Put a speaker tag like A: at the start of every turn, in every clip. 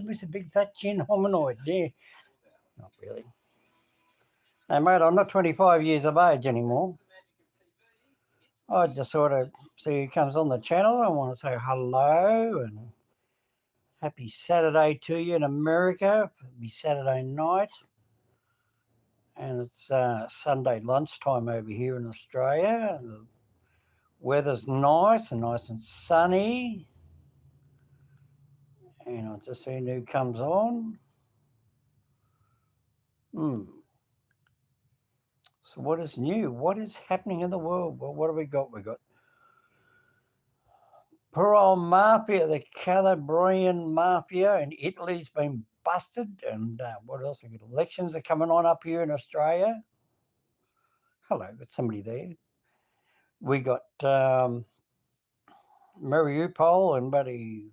A: He's a big fat chin hominoid. Yeah, not really. No, mate, I'm not 25 years of age anymore. I just sort of see who comes on the channel. I want to say hello and happy Saturday to you in America. Happy Saturday night. And it's Sunday lunchtime over here in Australia. And the weather's nice and sunny. And I'll just see who comes on. So what is new? What is happening in the world? Well, what have we got? We got poor old mafia, the Calabrian mafia in Italy's been busted. And what else? We got elections are coming on up here in Australia. Hello, got somebody there. We got Mariupol and buddy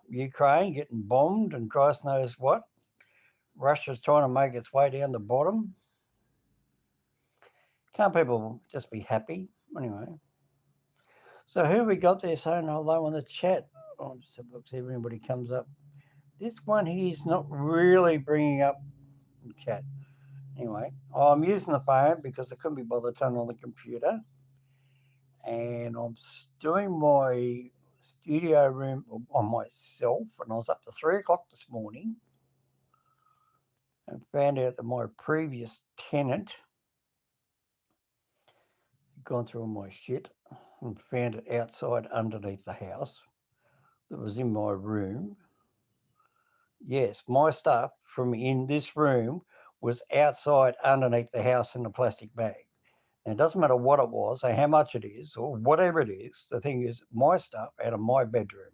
A: Ukraine getting bombed and Christ knows what. Russia's trying to make its way down the bottom. Can't people just be happy? Anyway. So who we got there saying hello on the chat? I'll just have a look, see if anybody comes up. This one here's not really bringing up the chat. Anyway, I'm using the phone because I couldn't be bothered turning on the computer. And I'm doing my studio room on myself. And I was up to 3 o'clock this morning and found out that my previous tenant had gone through all my shit and found it outside underneath the house that was in my room. Yes, my stuff from in this room was outside underneath the house in a plastic bag. And it doesn't matter what it was or how much it is or whatever it is. The thing is, my stuff out of my bedroom.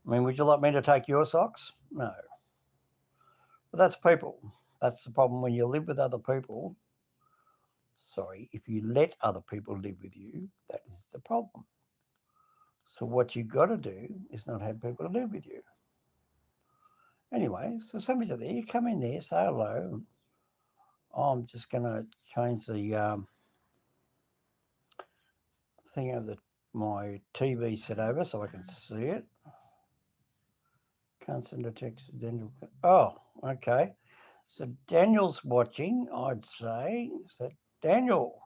A: I mean, would you like me to take your socks? No. But that's people. That's the problem when you live with other people. Sorry, if you let other people live with you, that is the problem. So what you've got to do is not have people live with you. Anyway, so somebody's there, you come in there, say hello. I'm just going to change the thing of my TV set over so I can see it. Can't send a text to Daniel. Oh, okay. So Daniel's watching, I'd say. So Daniel.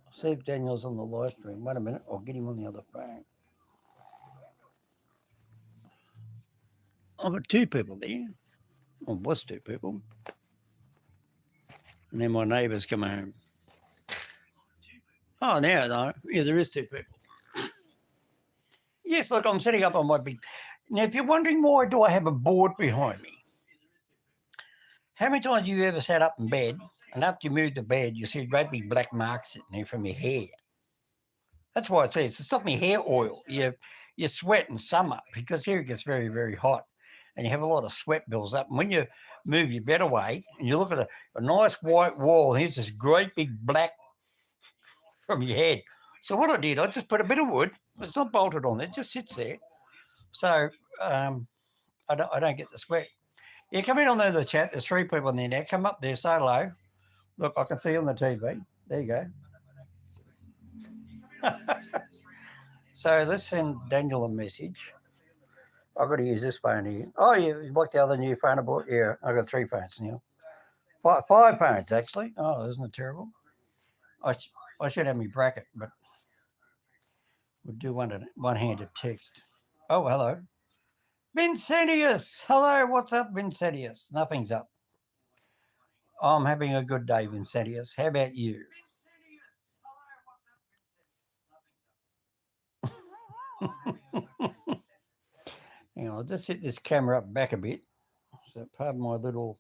A: I'll see if Daniel's on the live stream. Wait a minute, I'll get him on the other phone. I've got 2 people there. Or was 2 people. And then my neighbours come home. Oh, now, no. Yeah, there is 2 people. Yes, look, I'm setting up on my big... Now, if you're wondering why do I have a board behind me, how many times have you ever sat up in bed and after you move the bed, you see a great big black mark sitting there from your hair? That's why it says it's not my hair oil. You sweat in summer because here it gets very, very hot and you have a lot of sweat builds up. And when you move your bed away and you look at a nice white wall, here's this great big black from your head. So what I did, I just put a bit of wood. It's not bolted on there. It just sits there. So I don't get the sweat. Yeah, come in on the chat. There's 3 people in there now. Come up there, say hello. Look, I can see you on the TV. There you go. So let's send Daniel a message. I've got to use this phone here. Oh, yeah, you like the other new phone I bought? Yeah, I've got 3 phones now. 5 phones, actually. Oh, isn't it terrible? I should have my bracket, but we'll do one-handed text. Oh, hello. Vincentius. Hello, what's up, Vincentius? Nothing's up. I'm having a good day, Vincentius. How about you? Hang on, I'll just set this camera up back a bit. So pardon my little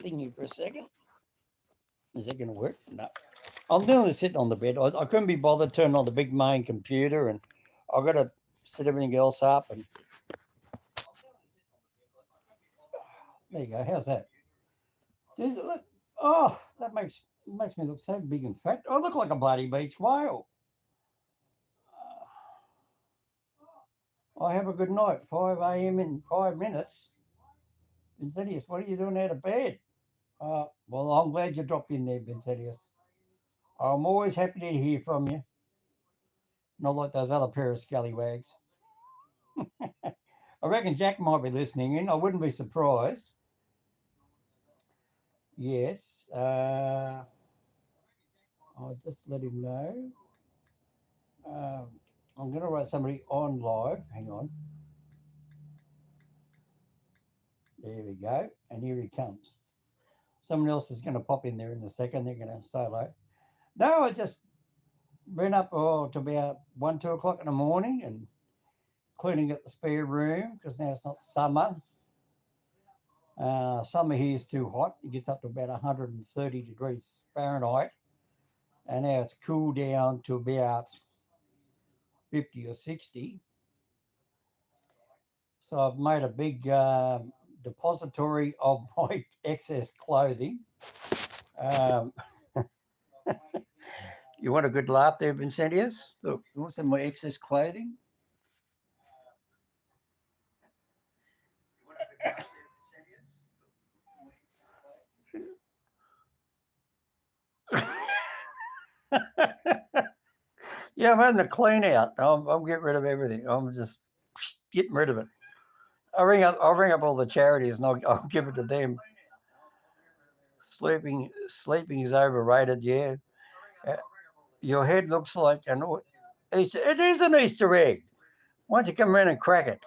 A: thingy for a second. Is that going to work? No. I'm doing this sitting on the bed. I couldn't be bothered turning on the big main computer, and I've got to set everything else up. And there you go. How's that? Oh, that makes me look so big and fat. I look like a bloody beach whale. I have a good night. 5 a.m. in 5 minutes. Vincentius, what are you doing out of bed? Well, I'm glad you dropped in there, Vincentius. I'm always happy to hear from you. Not like those other pair of scallywags. I reckon Jack might be listening in. I wouldn't be surprised. Yes. I'll just let him know. Um, I'm going to write somebody on live. Hang on. There we go. And here he comes. Someone else is going to pop in there in a second. They're going to say hello. No, I just been up to about 1, 2 o'clock in the morning and cleaning at the spare room because now it's not summer. Summer here is too hot. It gets up to about 130 degrees Fahrenheit. And now it's cooled down to about 50 or 60. So I've made a big depository of my excess clothing. Um, you want a good laugh there, Vincentius? Look, you want some of my excess clothing? Yeah, I'm having a clean out. I'm getting rid of everything. I'm just getting rid of it. I'll ring up all the charities and I'll give it to them. Sleeping is overrated. Yeah, uh, your head looks like an Easter. It is an Easter egg. Why don't you come around and crack it?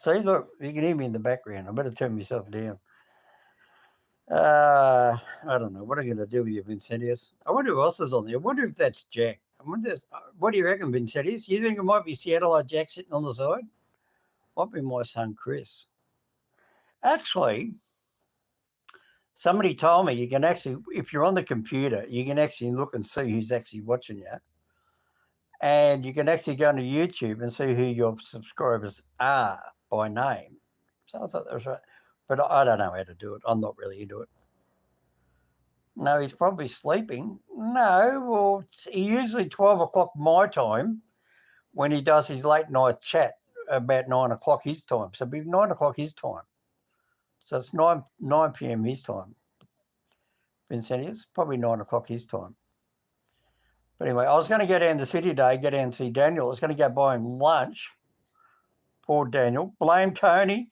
A: See, look, you can hear me in the background. I better turn myself down. I don't know. What are you going to do with you, Vincentius? I wonder who else is on there. I wonder if that's Jack. I wonder. What do you reckon, Vincentius? You think it might be Seattle Jack sitting on the side? Might be my son, Chris. Actually, somebody told me you can actually, if you're on the computer, you can actually look and see who's actually watching you. And you can actually go onto YouTube and see who your subscribers are by name. So I thought that was right. But I don't know how to do it. I'm not really into it. No, he's probably sleeping. No, well, it's usually 12 o'clock my time when he does his late night chat about 9 o'clock his time. So it'll be 9 o'clock his time. So it's 9 p.m. his time. Vincentius, probably 9 o'clock his time. But anyway, I was going to go down to the city today, go down and see Daniel. I was going to go buy him lunch. Poor Daniel. Blame Tony.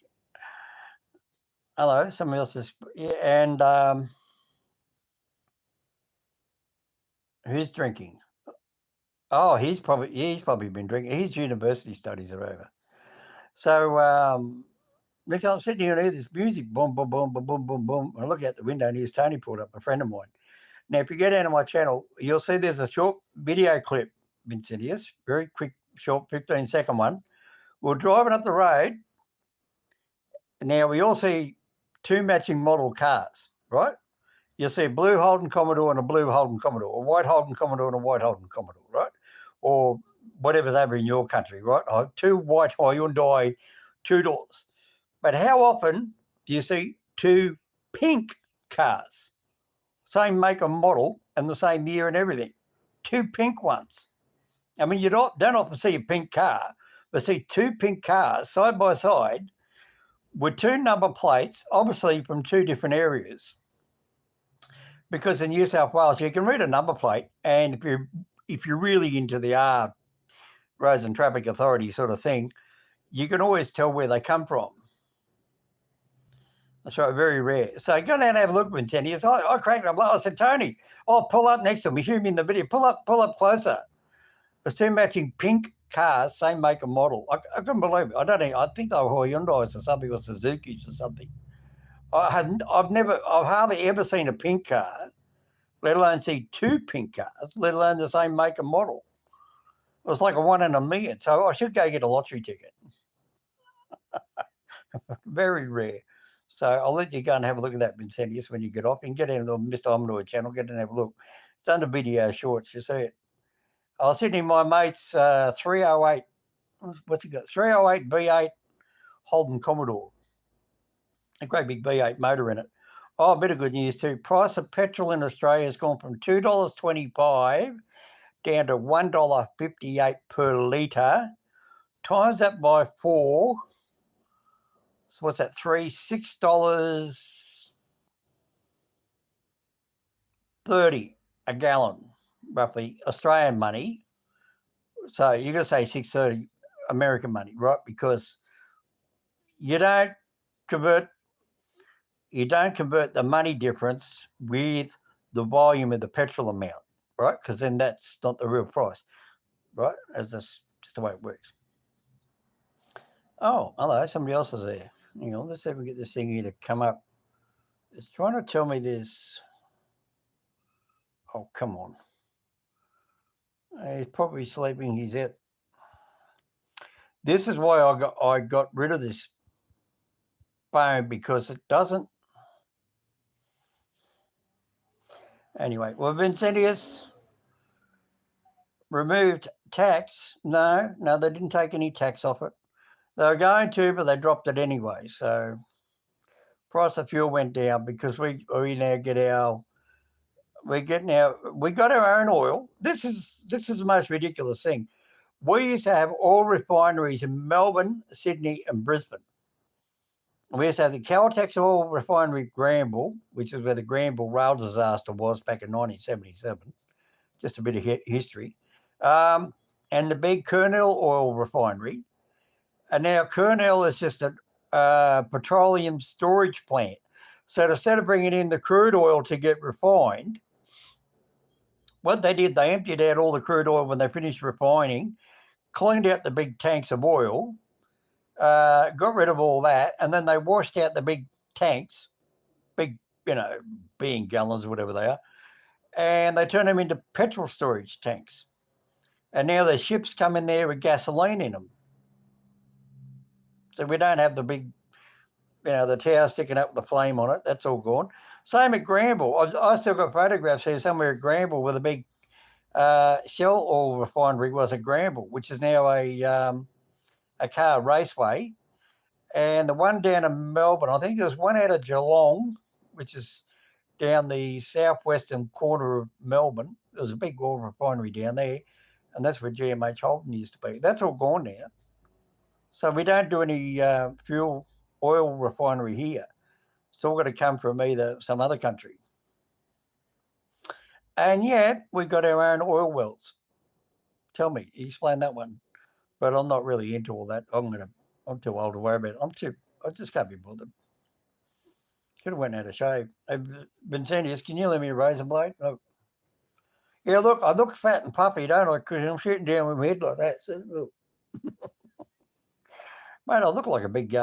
A: Hello, someone else is. Yeah, and who's drinking? Oh, he's probably been drinking. His university studies are over. So next time I'm sitting here and I hear this music, boom, boom, boom, boom, boom, boom, boom. I look out the window and here's Tony pulled up, a friend of mine. Now, if you go down to my channel, you'll see there's a short video clip, Vincentius, very quick, short 15-second one. We're driving up the road. Now, we all see two matching model cars, right? You'll see a blue Holden Commodore and a blue Holden Commodore, a white Holden Commodore and a white Holden Commodore, right? Or whatever's over in your country, right? Two white Hyundai 2-doors. But how often do you see two pink cars? Same make and model and the same year and everything. Two pink ones. I mean, you don't often see a pink car, but see two pink cars side by side with two number plates, obviously from two different areas. Because in New South Wales, you can read a number plate, and if you're really into the Roads and Traffic Authority sort of thing, you can always tell where they come from. That's right, very rare. So go down and have a look, Vincentius. I cracked up. I said, Tony, pull up next to me. Hear me in the video. Pull up closer. There's two matching pink cars, same make and model. I couldn't believe it. I don't know. I think they were Hyundais or something, or Suzuki's or something. I've hardly ever seen a pink car, let alone see two pink cars, let alone the same make and model. It was like a 1 in a million. So I should go get a lottery ticket. Very rare. So I'll let you go and have a look at that, Vincentius, when you get off. You can get into the Mr. Ominoid channel, get in and have a look. It's under video shorts, you see it. I was sitting in my mate's 308, what's it got? 308 V8 Holden Commodore. A great big V8 motor in it. Oh, a bit of good news too. Price of petrol in Australia has gone from $2.25 down to $1.58 per litre. Times that by 4. So what's that? $6 $6.30 a gallon, roughly Australian money. So you're going to say $6.30 American money, right? Because you don't convert the money difference with the volume of the petrol amount, right? Because then that's not the real price, right? As that's just the way it works. Oh, hello, somebody else is there. Hang on, let's see if we get this thing here to come up. It's trying to tell me this. Oh, come on. He's probably sleeping. He's out. This is why I got rid of this phone, because it doesn't. Anyway, well, Vincentius removed tax. No, they didn't take any tax off it. They were going to, but they dropped it anyway. So price of fuel went down because we now get our we got our own oil. This is the most ridiculous thing. We used to have oil refineries in Melbourne, Sydney, and Brisbane. We used to have the Caltex oil refinery Granville, which is where the Granville rail disaster was back in 1977. Just a bit of history. And the big Kurnell oil refinery. And now Kurnell is just a petroleum storage plant. So instead of bringing in the crude oil to get refined, what they did, they emptied out all the crude oil when they finished refining, cleaned out the big tanks of oil, got rid of all that, and then they washed out the big tanks, big, being gallons or whatever they are, and they turned them into petrol storage tanks. And now the ships come in there with gasoline in them. So we don't have the big, the tower sticking up with the flame on it. That's all gone. Same at Granville. I still got photographs here somewhere at Granville where the big Shell oil refinery was at Granville, which is now a car raceway. And the one down in Melbourne, I think there was one out of Geelong, which is down the southwestern corner of Melbourne. There was a big oil refinery down there, and that's where GMH Holden used to be. That's all gone now. So we don't do any oil refinery here. It's all got to come from either some other country. And yet we've got our own oil wells. Tell me, explain that one. But I'm not really into all that. I'm too old to worry about it. I just can't be bothered. Could have went out of shave. Vincentius, can you lend me a razor blade? No. Yeah, look, I look fat and puffy, don't I? Because I'm shooting down with my head like that. So, look. Mate, I look like a big.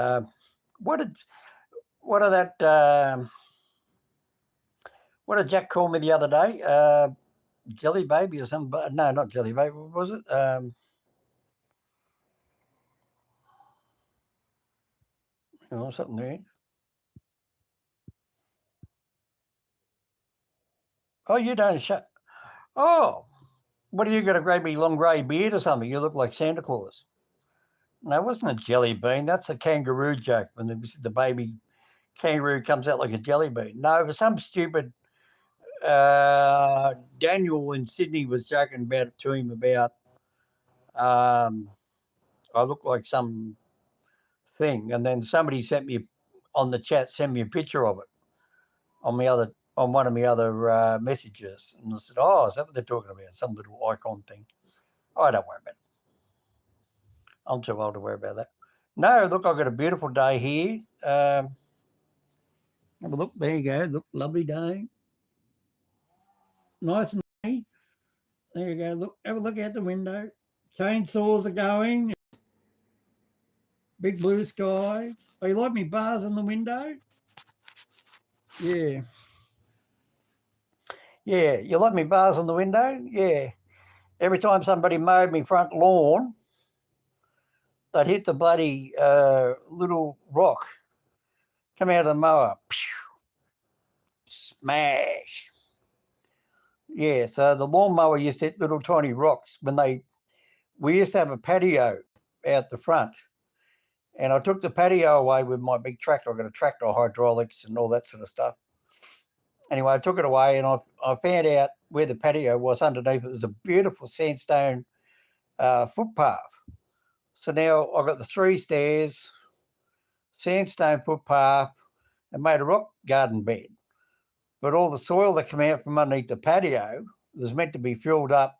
A: What did Jack call me the other day? Jelly baby or something? No, not jelly baby. What was it? Something there. Oh, you don't shut. Oh, what, have you got a great big long grey beard or something? You look like Santa Claus. No, it wasn't a jelly bean. That's a kangaroo joke when the baby kangaroo comes out like a jelly bean. No, for some stupid Daniel in Sydney was joking about it to him about I look like some thing, and then somebody sent me on the chat, sent me a picture of it on one of my other messages, and I said, "Oh, is that what they're talking about? Some little icon thing?" Oh, don't worry about it. I'm too old to worry about that. No, look, I've got a beautiful day here. Have a look. There you go. Look, lovely day. Nice and sunny. There you go. Look, have a look out the window. Chainsaws are going. Big blue sky. Oh, you like me bars on the window? Yeah. Yeah, you like me bars on the window? Yeah. Every time somebody mowed me front lawn, they'd hit the bloody little rock, come out of the mower. Smash. Yeah, so the lawnmower used to hit little tiny rocks we used to have a patio out the front, and I took the patio away with my big tractor. I got a tractor, hydraulics and all that sort of stuff. Anyway, I took it away, and I found out where the patio was underneath. It was a beautiful sandstone footpath. So now I've got the 3 stairs, sandstone footpath, and made a rock garden bed. but all the soil that came out from underneath the patio was meant to be filled up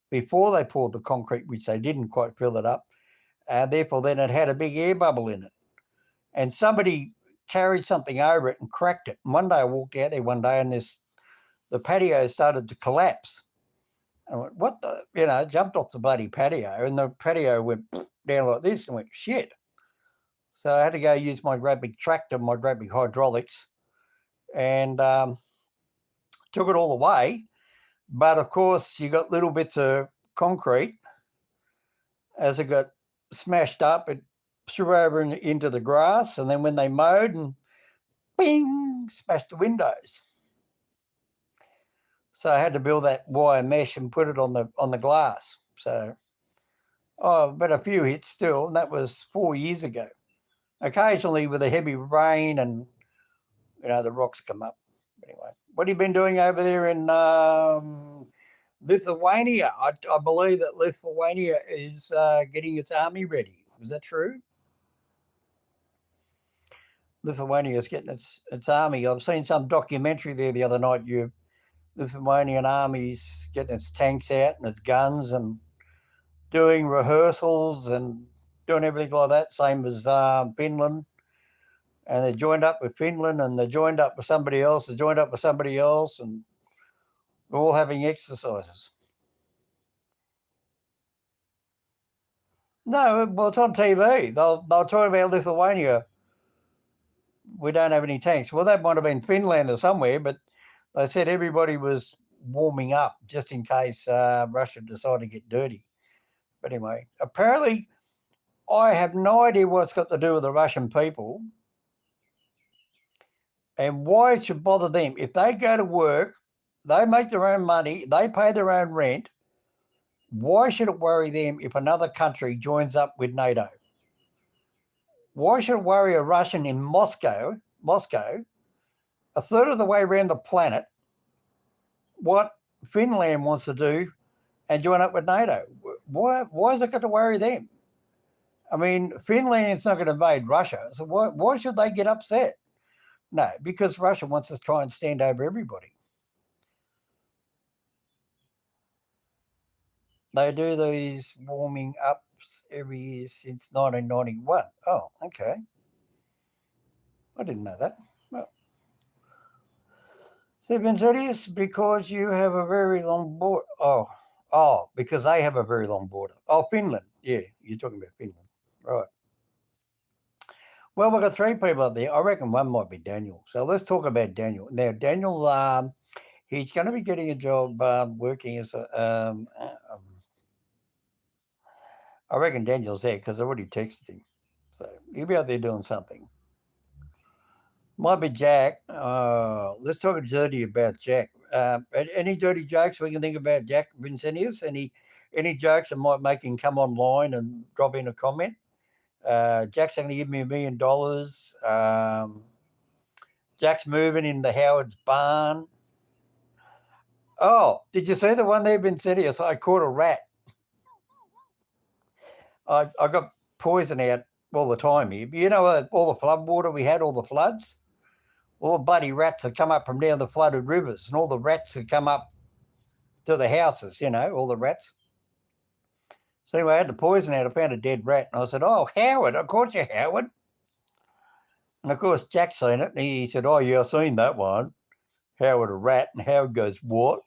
A: before they poured the concrete, which they didn't quite fill it up. Therefore, then it had a big air bubble in it. And somebody carried something over it and cracked it. And one day I walked out there one day and the patio started to collapse. I went, what the, jumped off the bloody patio, and the patio went down like this and went, shit. So I had to go use my great big tractor, my great big hydraulics, and took it all away. But of course, you got little bits of concrete. As it got smashed up, it threw over into the grass, and then when they mowed, and bing, smashed the windows. So I had to build that wire mesh and put it on the glass. So, but a few hits still, and that was 4 years ago. Occasionally with a heavy rain and, the rocks come up. Anyway, what have you been doing over there in Lithuania? I believe that Lithuania is getting its army ready. Is that true? Lithuania is getting its army. I've seen some documentary there the other night. Lithuanian army's getting its tanks out and its guns and doing rehearsals and doing everything like that, same as Finland. And they joined up with Finland, and they joined up with somebody else, they joined up with somebody else, and we're all having exercises. No, well, it's on TV. They'll talk about Lithuania. We don't have any tanks. Well, that might have been Finland or somewhere, but they said everybody was warming up just in case Russia decided to get dirty. But anyway, apparently, I have no idea what it's got to do with the Russian people and why it should bother them. If they go to work, they make their own money, they pay their own rent, why should it worry them if another country joins up with NATO? Why should it worry a Russian in Moscow, a third of the way around the planet, what Finland wants to do and join up with NATO? Why is it got to worry them? I mean, Finland's not going to invade Russia, so why should they get upset? No, because Russia wants to try and stand over everybody. They do these warming ups every year since 1991. Oh, okay. I didn't know that. Well, so Vincennes, because you have a very long border. Oh, because they have a very long border. Oh, Finland. Yeah, you're talking about Finland. Right. Well, we've got 3 people up there. I reckon one might be Daniel. So let's talk about Daniel. Now, Daniel, he's going to be getting a job working as a. I reckon Daniel's there because I already texted him. So he'll be out there doing something. Might be Jack. Let's talk dirty about Jack. Any dirty jokes we can think about Jack Vincentius? Any jokes that might make him come online and drop in a comment? Jack's going to give me $1 million. Jack's moving in the Howard's barn. Oh, did you see the one there, Vincentius? I caught a rat. I got poison out all the time here. You know, all the flood water we had, all the floods? All the bloody rats had come up from down the flooded rivers, and all the rats had come up to the houses, all the rats. So anyway, I had the poison out. I found a dead rat, and I said, oh, Howard, I caught you, Howard. And, of course, Jack seen it, and he said, oh, yeah, I seen that one. Howard, a rat. And Howard goes, what?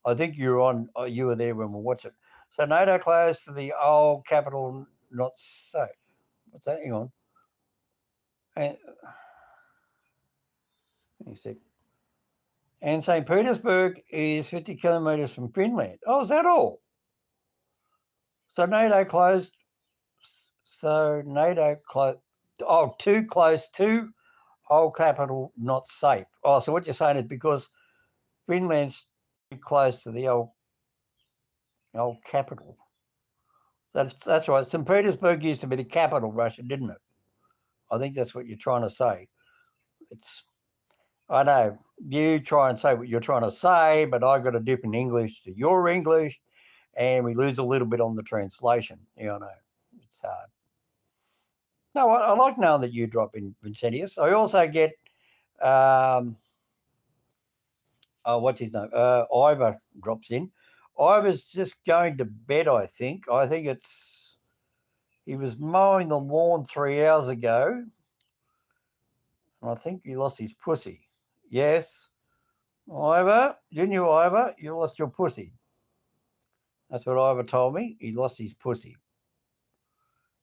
A: I think you were there when we watched it. So NATO closed to the old capital, not so. What's that? Hang on. And St. Petersburg is 50 kilometres from Finland. Oh, is that all? So NATO closed. Oh, too close to old capital, not safe. Oh, so what you're saying is because Finland's too close to the old capital. That's right. St. Petersburg used to be the capital of Russia, didn't it? I think that's what you're trying to say. I know you try and say what you're trying to say, but I got a different English to your English, and we lose a little bit on the translation. I know it's hard. No, I like knowing that you drop in, Vincentius. I also get what's his name? Ivor drops in. Ivor's just going to bed, I think. I think he was mowing the lawn 3 hours ago. And I think he lost his pussy. Yes. Ivor, didn't you, Ivor? You lost your pussy. That's what Ivor told me. He lost his pussy.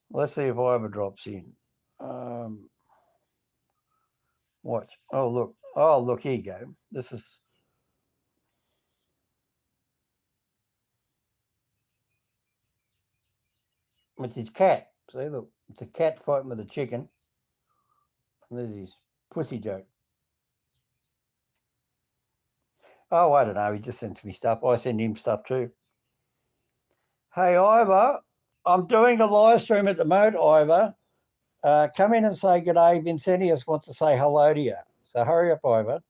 A: Let's see if Ivor drops in. Watch. Oh, look. Oh, look, here you go. This is... It's his cat. See, look. It's a cat fighting with a chicken. And there's his pussy joke. Oh, I don't know. He just sends me stuff. I send him stuff too. Hey, Ivor, I'm doing a live stream at the moment, Ivor. Come in and say good day. Vincentius wants to say hello to you. So hurry up, Ivor.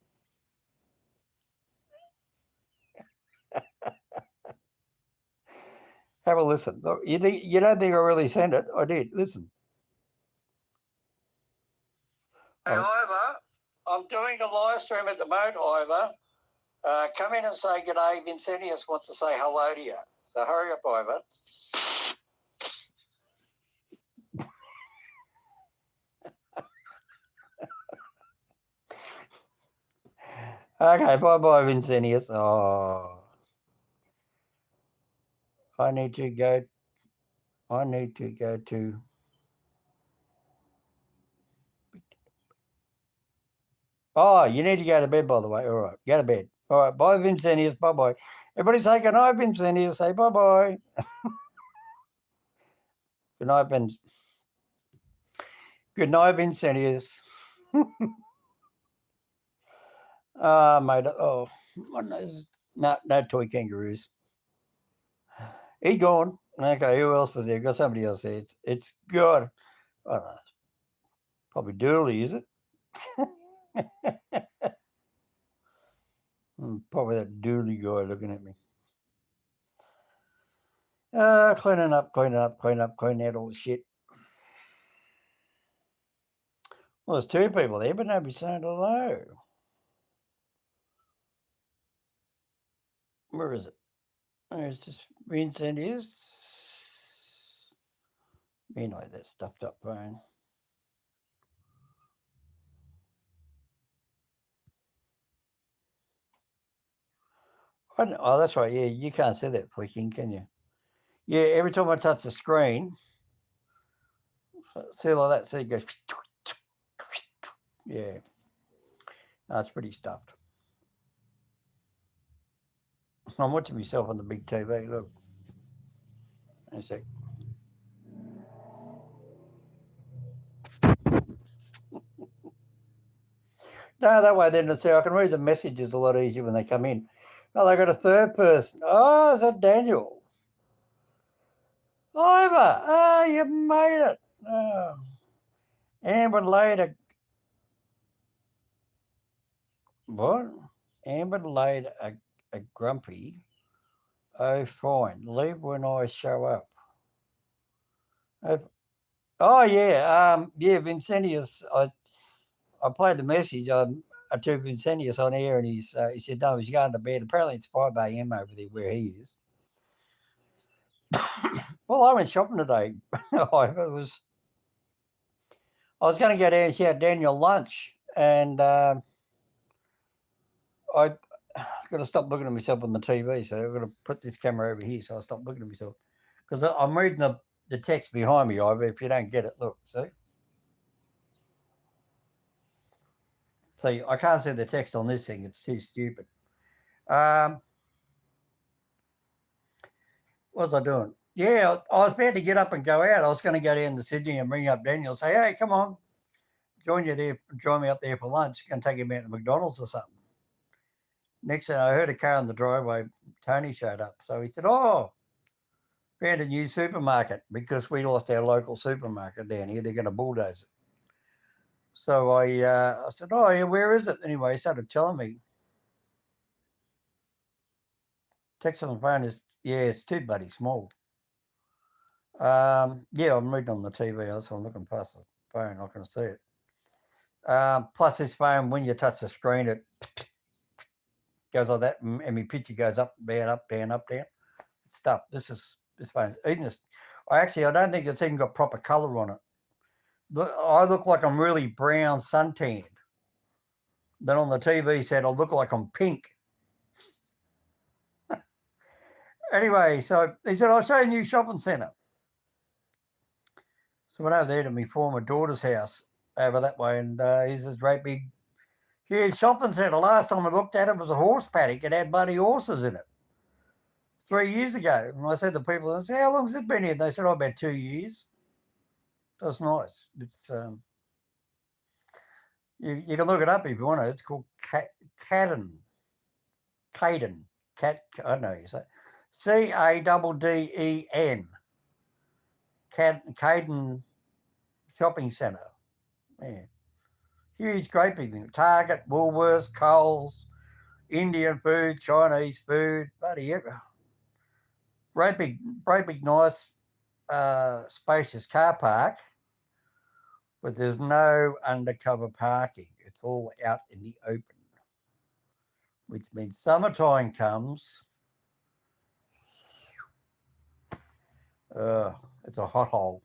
A: Have a listen. Look, you don't think I really sent it? I did. Listen. Hey, Ivor, I'm doing a live stream at the moment, Ivor. Come in and say good day. Vincentius wants to say hello to you. So hurry up, Ivor. Okay, bye-bye, Vincentius. Oh, I need to go to... Oh, you need to go to bed, by the way. All right, go to bed. All right, bye, Vincentius. Bye-bye. Everybody say good night, Vincentius. Say bye-bye. Good night, Good night, Vincentius. Mate. Oh, no toy kangaroos. He gone. Okay, who else is there? Got somebody else there. It's good. I don't know. Probably Dooley, is it? Probably that Dooley guy looking at me. Cleaning up, clean out all the shit. Well, there's two people there, but nobody's saying hello. Where is it? There's just Vincent is. Anyway, that stuffed up phone. Oh, that's right. Yeah, you can't see that flicking, can you? Yeah, every time I touch the screen, see like that, see it goes. Yeah, that's pretty stuffed. I'm watching myself on the big TV. Look, a sec. No, that way then, see, I can read the messages a lot easier when they come in. Oh, they got a third person. Oh, is that Daniel? Ivor, oh, you made it. Oh. Amber laid a... What? Amber laid a grumpy. Oh, fine. Leave when I show up. Oh, yeah. Yeah, Vincentius. I played the message to Vincentius on air, and he said, no, he's going to bed. Apparently, it's 5 a.m. over there where he is. Well, I went shopping today. I was going to go down and shout Daniel lunch, and I got to stop looking at myself on the TV. So I've got to put this camera over here, so I stop looking at myself because I'm reading the text behind me. Ivor, if you don't get it, look, see. So I can't see the text on this thing. It's too stupid. What was I doing? Yeah, I was about to get up and go out. I was going to go down to Sydney and ring up Daniel and say, hey, come on, join me up there for lunch. Going to take him out to McDonald's or something. Next thing I heard a car in the driveway. Tony showed up. So he said, oh, found a new supermarket because we lost our local supermarket down here. They're going to bulldoze it. So I said, oh, yeah, where is it? Anyway, he started telling me. Text on the phone is, yeah, it's too bloody small. Yeah, I'm reading on the TV, so I'm looking past the phone. I can see it. Plus, this phone, when you touch the screen, Goes like that, and my picture goes up, down, up, down, up, down. Stuff. This phone. Even this, I don't think it's even got proper colour on it. I look like I'm really brown, suntanned. Then on the TV set, I look like I'm pink. Anyway, so he said, I'll show you a new shopping centre. So I went over there to my former daughter's house over that way, and he's this great big, huge shopping centre. Last time I looked at it was a horse paddock. It had bloody horses in it 3 years ago. And I said to people, I said, how long has it been here? And they said, oh, about 2 years. That's nice. It's you can look it up if you want to. It's called Caden. Caden. I don't know how you say CADDEN. Caden Shopping Centre. Yeah. Huge, great big thing. Target, Woolworths, Coles, Indian food, Chinese food, bloody ever. Great big, nice, spacious car park, but there's no undercover parking. It's all out in the open, which means summertime comes. It's a hot hole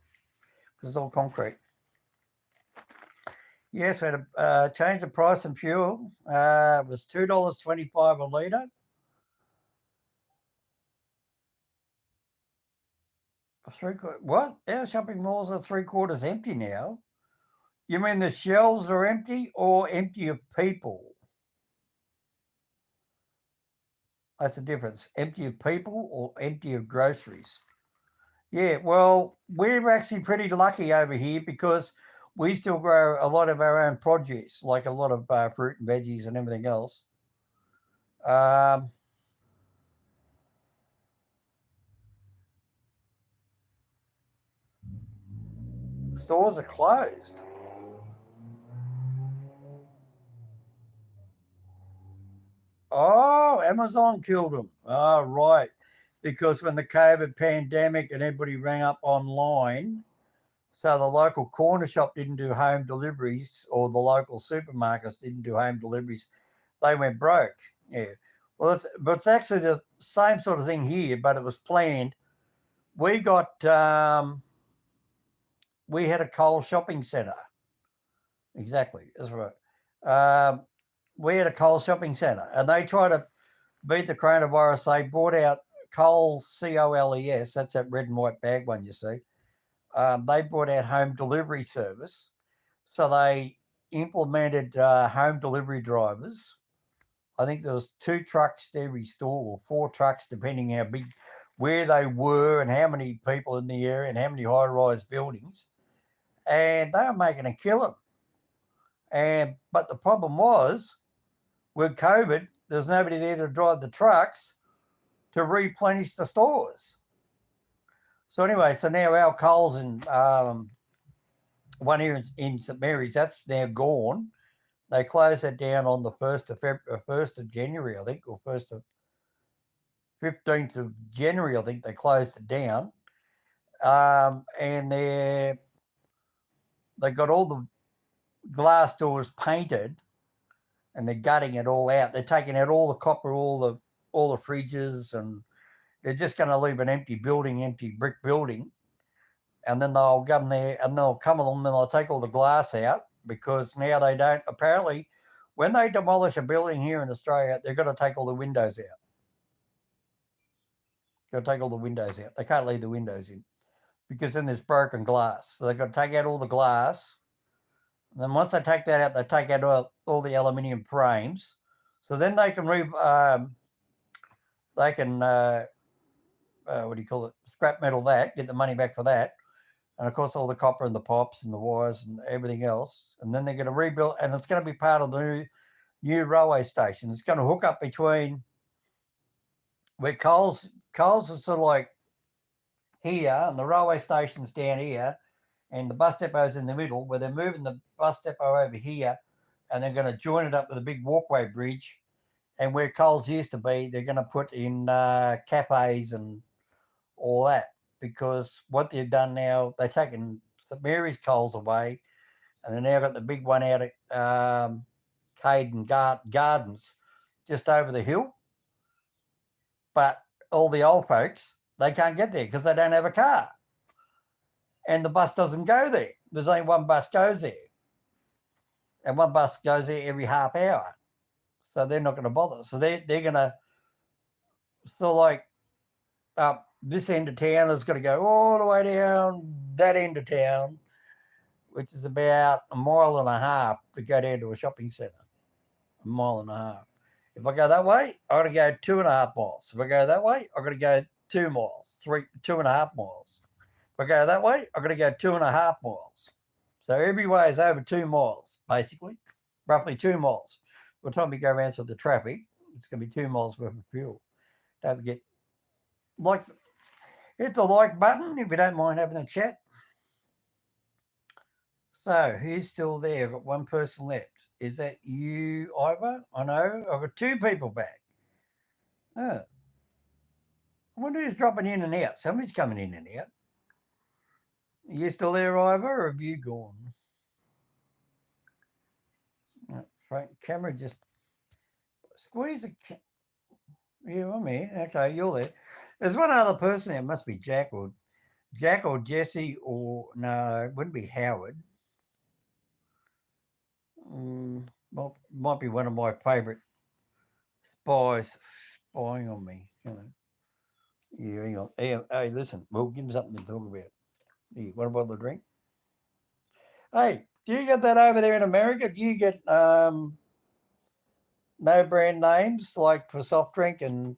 A: because it's all concrete. Yes, we had to change the price of fuel. It was $2.25 a litre. What? Our shopping malls are 3/4 empty now. You mean the shelves are empty or empty of people? That's the difference. Empty of people or empty of groceries. Yeah, well, we're actually pretty lucky over here because we still grow a lot of our own produce, like a lot of fruit and veggies and everything else. Stores are closed. Oh, Amazon killed them. Oh, right. Because when the COVID pandemic and everybody rang up online, so the local corner shop didn't do home deliveries or the local supermarkets didn't do home deliveries, they went broke. Yeah. Well, it's actually the same sort of thing here, but it was planned. We got we had a Coles shopping centre. Exactly, that's right. We had a Coles shopping centre, and they tried to beat the coronavirus. They bought out Coles, COLES. That's that red and white bag one you see. They brought out home delivery service, so they implemented home delivery drivers. I think there was 2 trucks to every store, or 4 trucks, depending how big, where they were, and how many people in the area, and how many high-rise buildings. And they were making a killing. But the problem was, with COVID, there's nobody there to drive the trucks to replenish the stores. So anyway, so now our Coles in one here in St Mary's, that's now gone. They closed that down on the 1st of January, I think, or 15th of January, I think they closed it down. And they got all the glass doors painted, and they're gutting it all out. They're taking out all the copper, all the fridges, and they're just going to leave an empty brick building. And then they'll come there and they'll come along and they'll take all the glass out, because now they don't. Apparently, when they demolish a building here in Australia, they're going to take all the windows out. They'll take all the windows out. They can't leave the windows in because then there's broken glass. So they've got to take out all the glass. And then once they take that out, they take out all the aluminium frames. So then they can what do you call it? Scrap metal that, get the money back for that. And of course, all the copper and the pipes and the wires and everything else. And then they're going to rebuild, and it's going to be part of the new railway station. It's going to hook up between where Coles is sort of like here, and the railway station's down here, and the bus depot's in the middle, where they're moving the bus depot over here, and they're going to join it up with a big walkway bridge. And where Coles used to be, they're going to put in cafes and all that, because what they've done now, they've taken St Mary's Coles away, and they've now got the big one out at Caden Gardens. just over the hill. But all the old folks, they can't get there because they don't have a car. And the bus doesn't go there. There's only one bus goes there. And one bus goes there every half hour. So they're not going to bother. So they're going to, so like up this end of town is going to go all the way down that end of town, which is about a mile and a half to go down to a shopping centre. A mile and a half. If I go that way, I've got to go 2.5 miles. If I go that way, I've got to go 2 miles, 2.5 miles. If I go that way, I've got to go 2.5 miles. So every way is over 2 miles, basically, roughly 2 miles. By the time we go around to the traffic, it's going to be 2 miles worth of fuel. Don't forget, like, hit the like button if you don't mind having a chat. So who's still there? I've got one person left. Is that you, Ivor? I know. I've got 2 people back. Oh. I wonder who's dropping in and out. Somebody's coming in and out. Are you still there, Ivor, or have you gone? Right, camera just squeeze the yeah, I'm here. Okay, you're there. There's one other person there. It must be Jack or Jesse or no, it wouldn't be Howard. Might be one of my favourite spies spying on me. You know. Yeah, hang on. Hey, listen, we'll give him something to talk about. Yeah, what about the drink? Hey, do you get that over there in America? Do you get no brand names like for soft drink and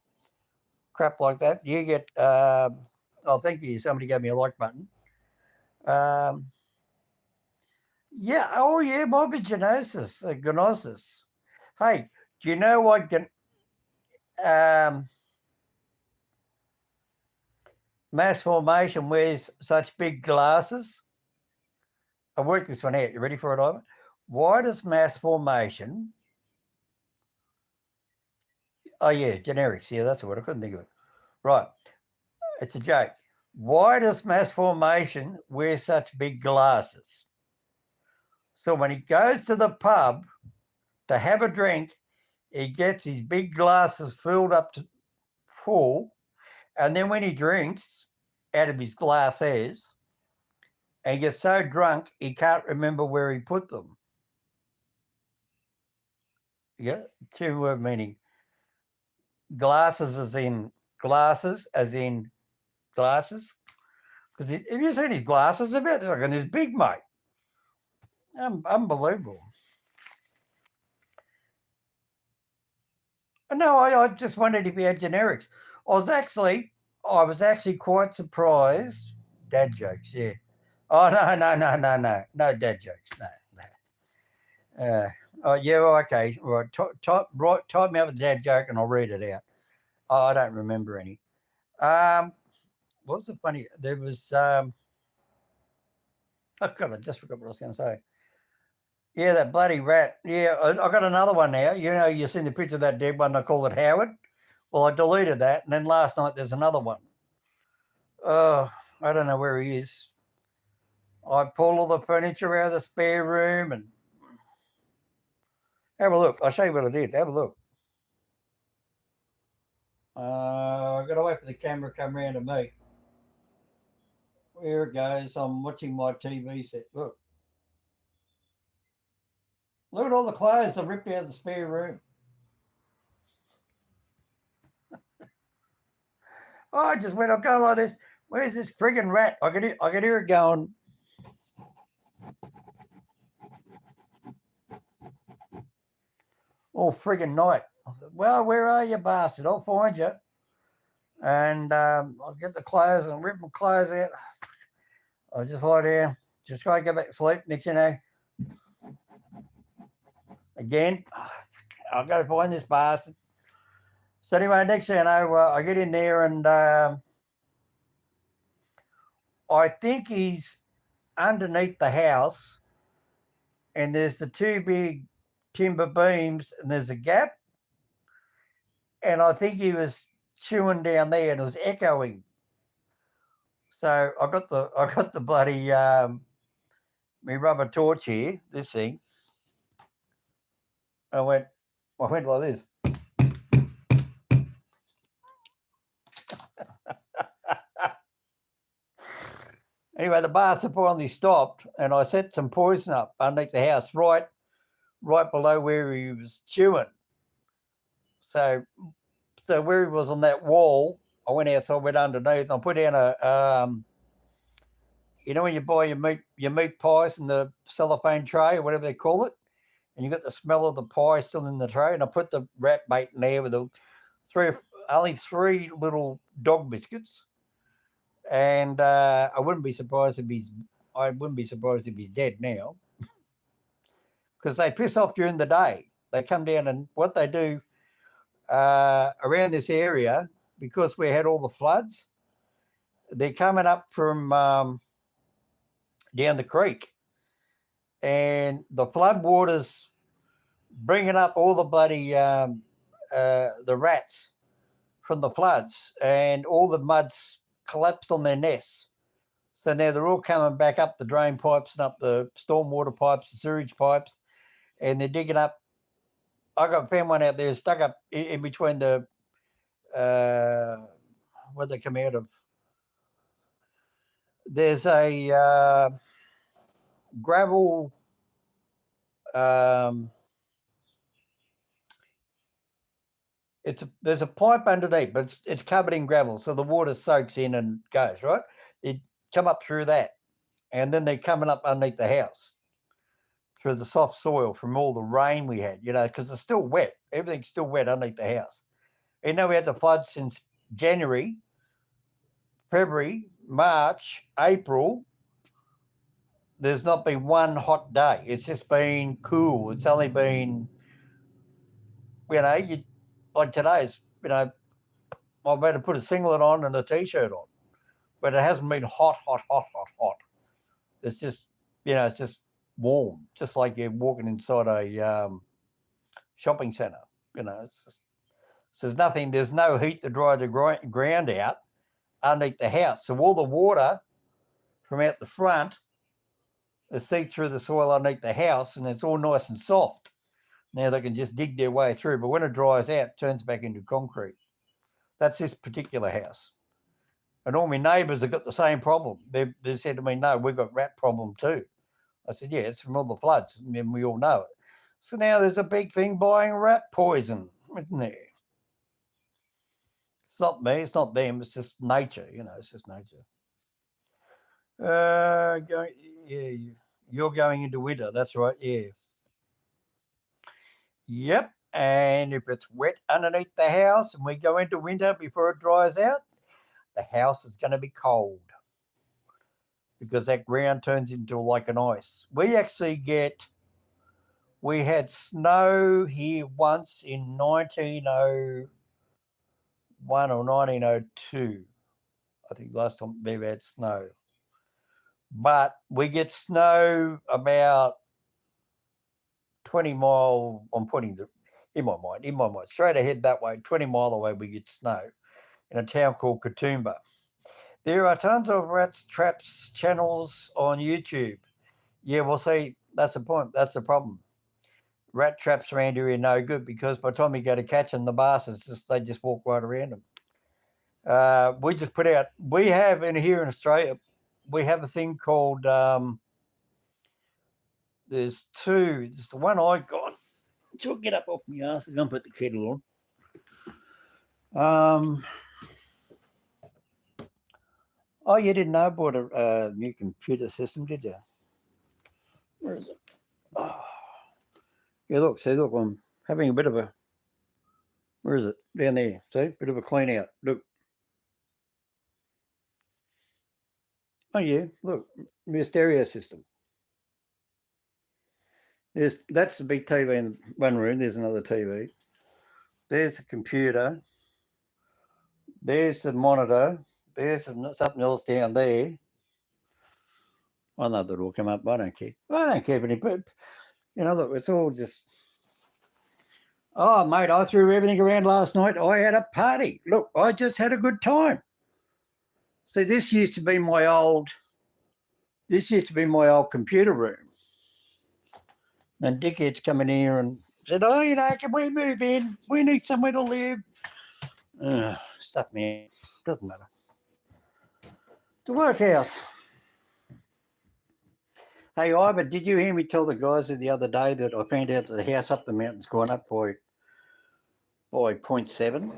A: crap like that? Do you get oh, thank you. Somebody gave me a like button. Yeah, oh yeah, might be gnosis. Hey, do you know what mass formation wears such big glasses? I worked this one out. You ready for it, Ivan? Why does mass formation? Oh yeah, generics. Yeah, that's the word. I couldn't think of it. Right, it's a joke. Why does mass formation wear such big glasses? So when he goes to the pub to have a drink, he gets his big glasses filled up to full, and then when he drinks out of his glasses, and he gets so drunk he can't remember where he put them. Yeah, 2-word meaning. Glasses as in glasses, glasses. Because have you seen his glasses? They're about like this big, mate. Unbelievable. No, I just wondered if he had generics. I was actually quite surprised. Dad jokes, yeah. Oh no dad jokes, no. Oh yeah, okay, right. Type me up a dad joke and I'll read it out. Oh, I don't remember any. What was the funny? There was oh God, I just forgot what I was going to say. Yeah, that bloody rat. Yeah, I got another one now. You know, you seen the picture of that dead one. I call it Howard. Well, I deleted that, and then last night there's another one. Oh, I don't know where he is. I pull all the furniture out of the spare room and have a look. I'll show you what I did. Have a look. I've got to wait for the camera to come around to me. There it goes. I'm watching my TV set. Look. Look at all the clothes I ripped out of the spare room. Oh, I just went, I'm going like this. Where's this friggin' rat? I could hear it going. All friggin' night. I said, well, where are you, bastard? I'll find you. And I'll get the clothes and rip my clothes out. I'll just lie down, just try to go back to sleep. Next, you know, again, I've got to find this bastard. So anyway, next thing I know, I get in there and I think he's underneath the house and there's the 2 big timber beams and there's a gap. And I think he was chewing down there and it was echoing. So I got the bloody my rubber torch here, this thing. I went like this. Anyway, the bar finally stopped, and I set some poison up underneath the house, right below where he was chewing. So where he was on that wall, I went outside, went underneath, and I put down a when you buy your meat pies in the cellophane tray or whatever they call it, and you got the smell of the pie still in the tray, and I put the rat bait in there with only three little dog biscuits, and I wouldn't be surprised if he's dead now, because they piss off during the day. They come down, and what they do around this area, because we had all the floods, they're coming up from down the creek, and the flood waters bringing up all the bloody the rats from the floods, and all the mud's collapsed on their nests. So now they're all coming back up the drain pipes and up the stormwater pipes, the sewage pipes, and they're digging up. Found one out there stuck up in between the where they come out of. There's a gravel. There's a pipe underneath, but it's covered in gravel, so the water soaks in and goes right. They come up through that, and then they're coming up underneath the house through the soft soil from all the rain we had, because it's still wet. Everything's still wet underneath the house. We had the floods since January, February, March, April. There's not been one hot day. It's just been cool. It's only been, like today's, I've had to put a singlet on and a t-shirt on, but it hasn't been hot. It's just, it's just warm, just like you're walking inside a shopping centre. It's just, so there's no heat to dry the ground out underneath the house. So all the water from out the front is seeped through the soil underneath the house, and it's all nice and soft. Now they can just dig their way through, but when it dries out, it turns back into concrete. That's this particular house. And all my neighbours have got the same problem. They said to me, no, we've got rat problem too. I said, yeah, it's from all the floods, and we all know it. So now there's a big thing buying rat poison, isn't there? It's not me, it's not them, it's just nature, it's just nature. You're going into winter, that's right, yeah. Yep, and if it's wet underneath the house and we go into winter before it dries out, the house is going to be cold because that ground turns into like an ice. We had snow here once in 1901 or 1902. I think last time we ever had snow. But we get snow about 20 mile, I'm putting in my mind, straight ahead that way, 20 mile away we get snow in a town called Katoomba. There are tons of rats traps channels on YouTube. Yeah, well, see, that's the point. That's the problem. Rat traps around here are no good because by the time you go to catch them, the bastards they just walk right around them. We just put out. We have here in Australia, we have a thing called. There's two. There's the one I got. I'll get up off my ass. I'm gonna put the kettle on. Oh, you didn't know I bought a new computer system, did you? Where is it? Oh. Yeah, look, I'm having a bit of a, where is it? Down there, see? Bit of a clean out. Look. Oh, yeah, look, my stereo system. That's the big TV in one room. There's another TV. There's the computer. There's the monitor. There's something else down there. I know that will come up. I don't care. I don't care if any, but look, it's all just. Oh, mate, I threw everything around last night. I had a party. Look, I just had a good time. See, this used to be my old computer room. And dickheads coming here and said, oh, can we move in? We need somewhere to live. Stuff, man. Doesn't matter. The workhouse. Hey, Ivor, did you hear me tell the guys the other day that I found out that the house up the mountain's gone up by 0.7?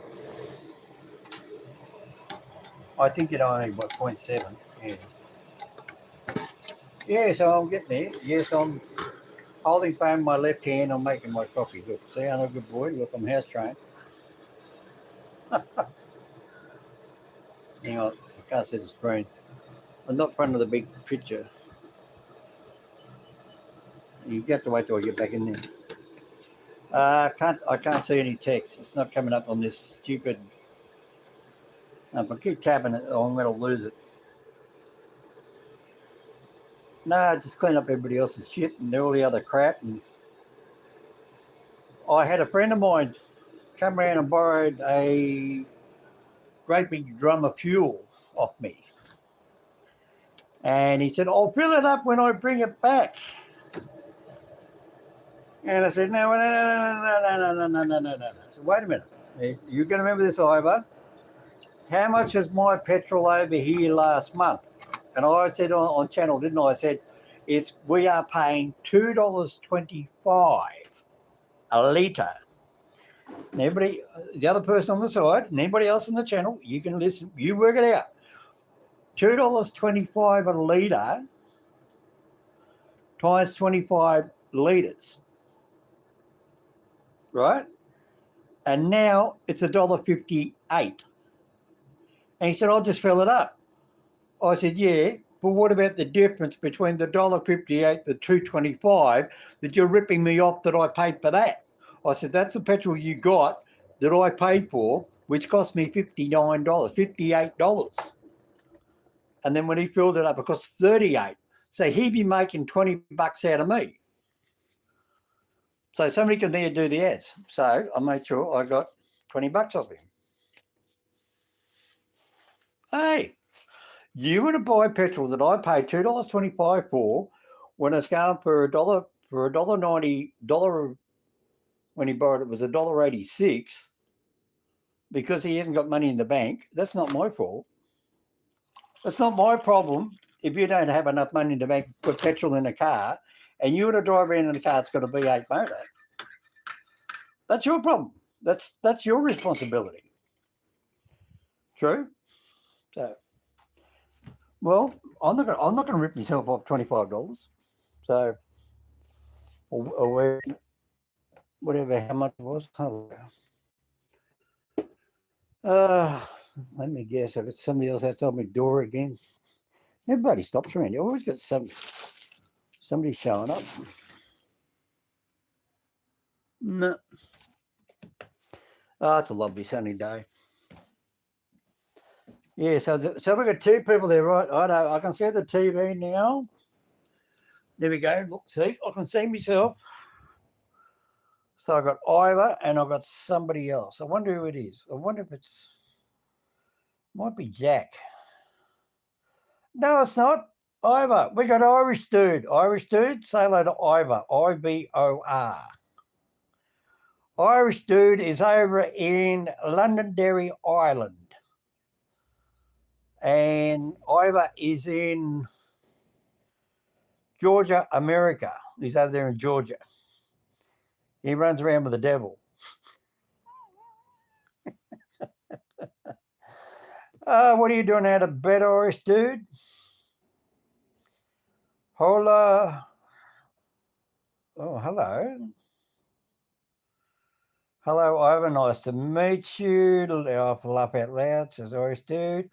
A: I think it only by 0.7. Yeah. Yeah, so I'm getting there. Yes, I'm holding phone in my left hand. I'm making my coffee. Look, see, I'm a good boy. Look, I'm house trained. Hang on, I can't see the screen. I'm not in front of the big picture. You have to wait till I get back in there. I can't see any text. It's not coming up on this stupid. If I keep tapping it, I'm going to lose it. No, just clean up everybody else's shit and all the other crap. And I had a friend of mine come around and borrowed a great big drum of fuel off me. And he said, I'll fill it up when I bring it back. And I said, no. So wait a minute. You're going to remember this, Ivor. How much was my petrol over here last month? And I said on channel, didn't I? I said, we are paying $2.25 a litre. And everybody, the other person on the side, and anybody else on the channel, you can listen, you work it out. $2.25 a litre times 25 litres. Right? And now it's $1.58. And he said, I'll just fill it up. I said, yeah, but what about the difference between the $1.58, the $2.25 that you're ripping me off that I paid for that? I said, that's the petrol you got that I paid for, which cost me $59, $58. And then when he filled it up, it cost $38. So he'd be making $20 out of me. So somebody can there do the ads. So I made sure I got $20 off him. Hey, you want to buy petrol that I paid $2.25 for when it's going for $1.90, when he borrowed it was $1.86 because he hasn't got money in the bank. That's not my fault. That's not my problem if you don't have enough money in the bank to put petrol in a car and you want to drive around in a car that's got a V8 motor. That's your problem. That's your responsibility. True? So, well, I'm not going to rip myself off $25. So, or whatever, how much it was. Let me guess. If it's somebody else outside my door again. Everybody stops around. You always got somebody showing up. No. Oh, it's a lovely sunny day. Yeah, so we've got two people there, right? I know. I can see the TV now. There we go. Look, see, I can see myself. So I've got Ivor and I've got somebody else. I wonder who it is. I wonder if might be Jack. No, it's not. Ivor. We got Irish dude. Irish dude, say hello to Ivor. Ivor. Irish dude is over in Londonderry, Ireland. And Ivor is in Georgia, America. He's over there in Georgia. He runs around with the devil. What are you doing out of bed, Irish dude? Hola. Oh, hello. Hello, Ivor. Nice to meet you. I'll laugh out loud, says Irish dude.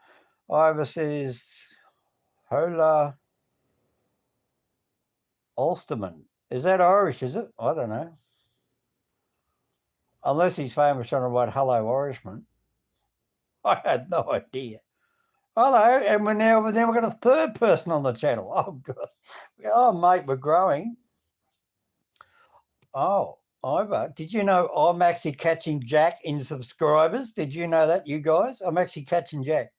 A: Ivor says, hola, Ulsterman. Is that Irish, is it? I don't know. Unless he's famous on the word hello, Irishman. I had no idea. Hello, and we've got a third person on the channel. Oh, God. Oh, mate, we're growing. Oh, Ivor, did you know I'm actually catching Jack in subscribers? Did you know that, you guys? I'm actually catching Jack.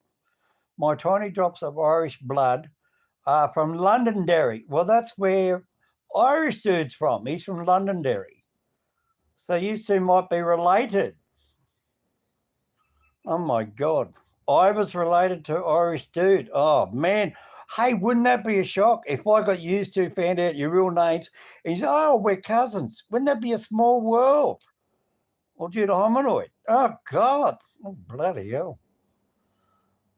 A: My tiny drops of Irish blood are from Londonderry. Well, that's where Irish dude's from. He's from Londonderry. So you two might be related. Oh, my God. I was related to Irish dude. Oh, man. Hey, wouldn't that be a shock if I got used to, found out your real names, and you say, oh, we're cousins? Wouldn't that be a small world? Or due to hominoid? Oh, God. Oh, bloody hell.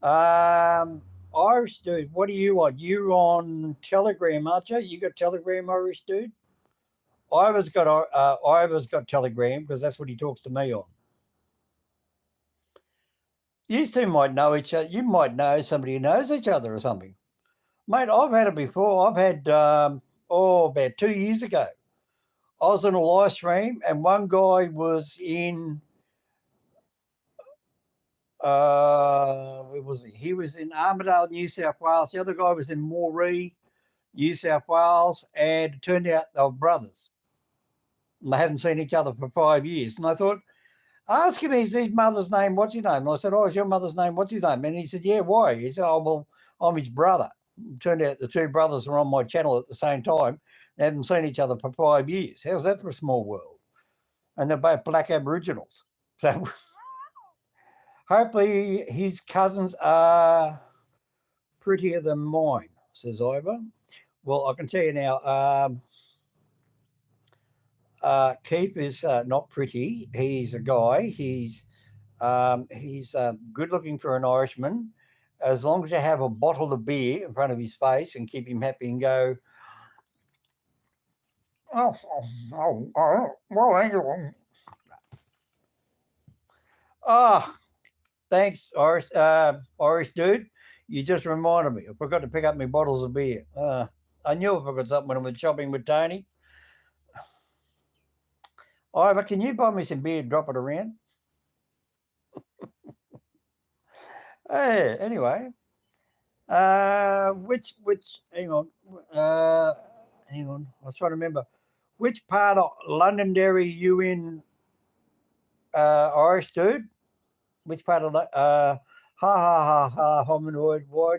A: Irish dude, what are you on? You're on Telegram, aren't you? You got Telegram, Irish dude? Ivor's got Telegram because that's what he talks to me on. You two might know each other. You might know somebody who knows each other or something. Mate, I've had it before. I've had, about 2 years ago. I was on a live stream and one guy was in, where was he? He was in Armidale, New South Wales. The other guy was in Moree, New South Wales. And it turned out they were brothers. And they haven't seen each other for 5 years. And I thought, ask him his mother's name, what's his name? And I said, oh, is your mother's name, what's his name? And he said, yeah, why? He said, oh, well, I'm his brother. It turned out the two brothers were on my channel at the same time. They haven't seen each other for 5 years. How's that for a small world? And they're both black Aboriginals. So hopefully his cousins are prettier than mine, says Ivor. Well, I can tell you now, Keith is not pretty. He's a guy. He's good looking for an Irishman. As long as you have a bottle of beer in front of his face and keep him happy and go, well, Angel. Oh, thanks, Irish dude. You just reminded me. I forgot to pick up my bottles of beer. I knew I forgot something when I went shopping with Tony. Ivor, can you buy me some beer and drop it around? Hey, anyway. Hang on. Hang on. I was trying to remember. Which part of Londonderry you in, Irish dude? Which part of that? Ha ha ha ha, hominoid. Why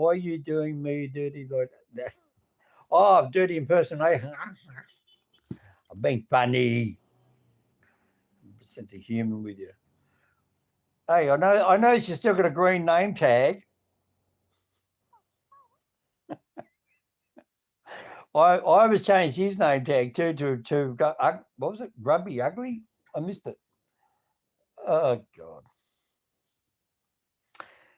A: are you doing me dirty like that? Oh, dirty impersonation. I'm being funny. Sense of humour with you. Hey, I know she's still got a green name tag. I was changed his name tag too to what was it? Grumpy Ugly? I missed it. Oh God.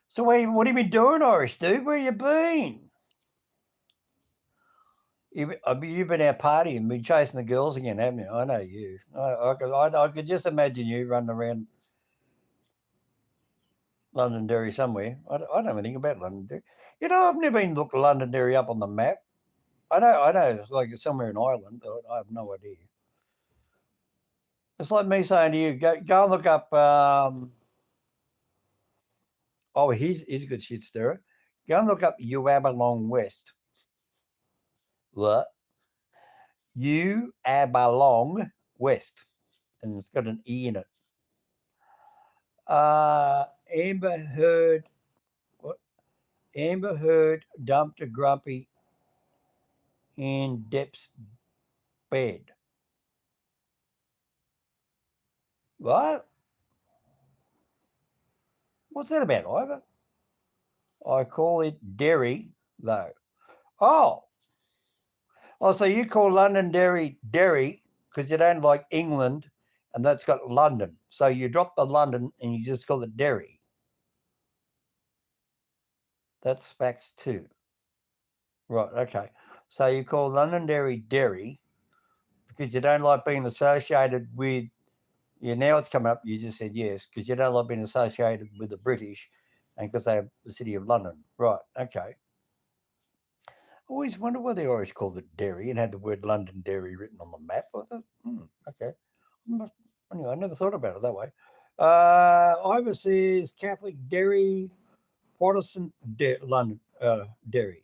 A: So what have you been doing, Irish dude? Where you been? You've been out partying, been chasing the girls again, haven't you? I know you. I could just imagine you running around Londonderry somewhere. I don't know anything about Londonderry. You know, I've never even looked Londonderry up on the map. I know, it's like it's somewhere in Ireland. I have no idea. It's like me saying to you, go and look up. He's a good shit stirrer. Go and look up Uabalong West. What? Uabalong West, and it's got an E in it. Amber Heard. What? Amber Heard dumped a grumpy in Depp's bed. What? What's that about, Ivor? I call it Derry, though. Oh, so you call Londonderry Derry because you don't like England, and that's got London. So you drop the London and you just call it Derry. That's facts too. Right, okay. So you call Londonderry Derry because you don't like being associated with, now it's coming up, you just said yes, because you don't like being associated with the British and because they have the City of London. Right, okay. I always wonder why they always called it Derry and had the word Londonderry written on the map. I thought, okay. Anyway, I never thought about it that way. Ivor says Catholic Derry, Protestant London Derry.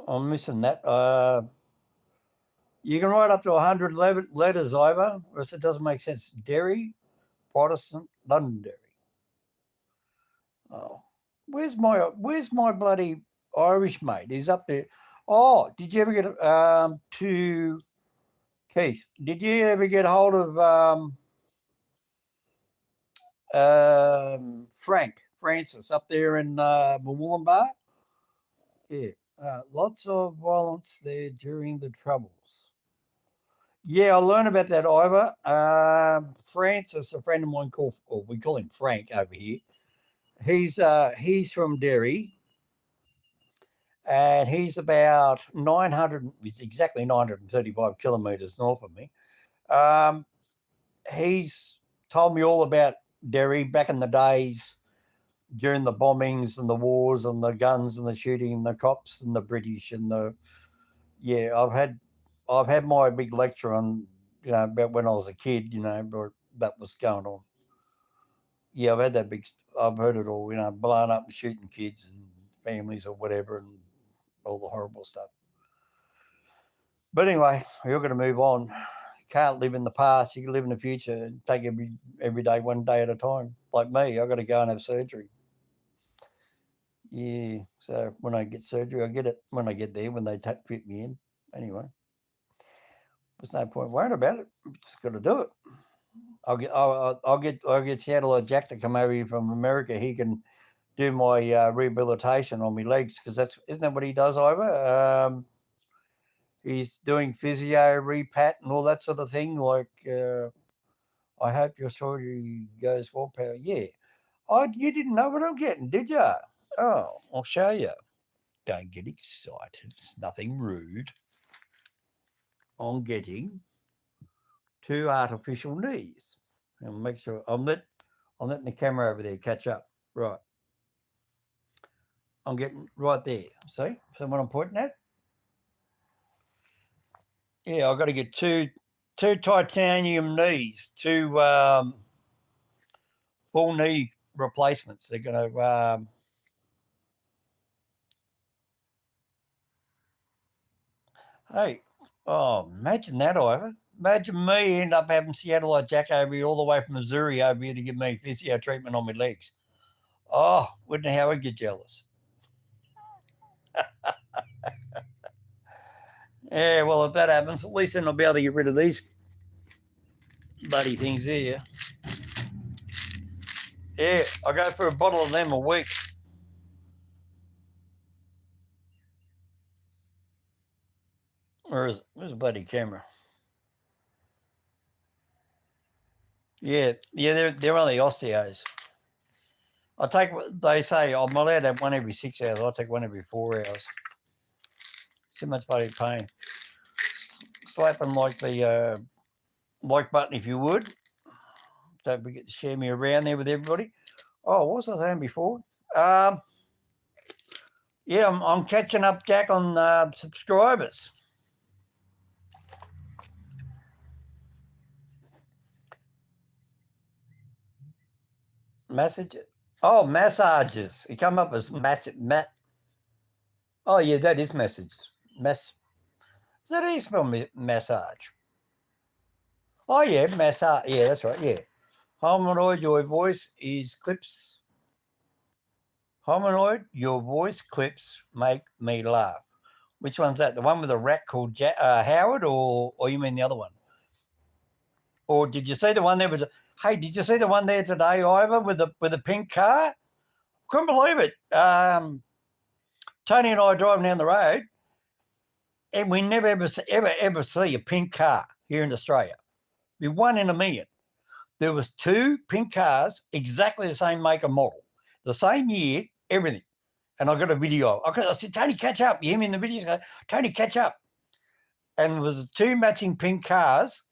A: I'm missing that. You can write up to 100 letters, Ivor, or else it doesn't make sense. Derry, Protestant, Londonderry. Oh, where's my bloody Irish mate? He's up there. Oh, did you ever get to Keith? Did you ever get hold of Francis, up there in Moolumbar. Yeah, lots of violence there during the Troubles. Yeah, I learned about that, Ivor. Francis, a friend of mine called, or we call him Frank over here. He's from Derry, and he's about 900. It's exactly 935 kilometres north of me. He's told me all about Derry back in the days during the bombings and the wars and the guns and the shooting and the cops and the British and the yeah. I've had my big lecture on about when I was a kid. But that was going on. Yeah, I've had that big. I've heard it all. Blowing up and shooting kids and families or whatever, and all the horrible stuff. But anyway, you're going to move on. You can't live in the past. You can live in the future and take every day, one day at a time. Like me, I've got to go and have surgery. Yeah. So when I get surgery, I get it when I get there, when they fit me in. Anyway, there's no point worrying about it. I'm just got to do it. I'll get Seattle Jack to come over here from America. He can do my rehabilitation on my legs because isn't that what he does, Ivor? He's doing physio, repat, and all that sort of thing. Like, I hope your surgery goes well, pal. Yeah. You didn't know what I'm getting, did you? Oh, I'll show you. Don't get excited. It's nothing rude. I'm getting 2 artificial knees. And make sure I'm letting the camera over there catch up. Right. I'm getting right there. See? So what I'm pointing at? Yeah, I've got to get two titanium knees, two full knee replacements. They're going to hey, oh, imagine that, Ivor. Imagine me end up having Seattle Jack over here all the way from Missouri over here to give me physio treatment on my legs. Oh, wouldn't how I'd get jealous. Yeah, well, if that happens, at least then I'll be able to get rid of these bloody things here. Yeah, I go for a bottle of them a week. Where's the bloody camera? Yeah, they're only osteos. I take they say I'm allowed to have one every 6 hours. I take one every 4 hours. Too much bloody pain. Slapping like the like button if you would. Don't forget to share me around there with everybody. Oh, what was I saying before? Yeah, I'm catching up, Jack, on subscribers. Messages. Oh, massages. It come up as Oh, yeah, that is messages. Is that how you spell massage? Oh, yeah, massage. Yeah, that's right. Yeah. Hominoid, your voice is clips. Hominoid, your voice clips make me laugh. Which one's that? The one with a rat called Howard, or you mean the other one? Or did you see the one there with? Hey, did you see the one there today, Ivor, with the pink car? Couldn't believe it. Tony and I are driving down the road, and we never ever see a pink car here in Australia. Be one in a million. There was 2 pink cars, exactly the same make and model, the same year, everything. And I got a video. I said, Tony, catch up. You hear me in the video? Tony, catch up. And there was 2 matching pink cars.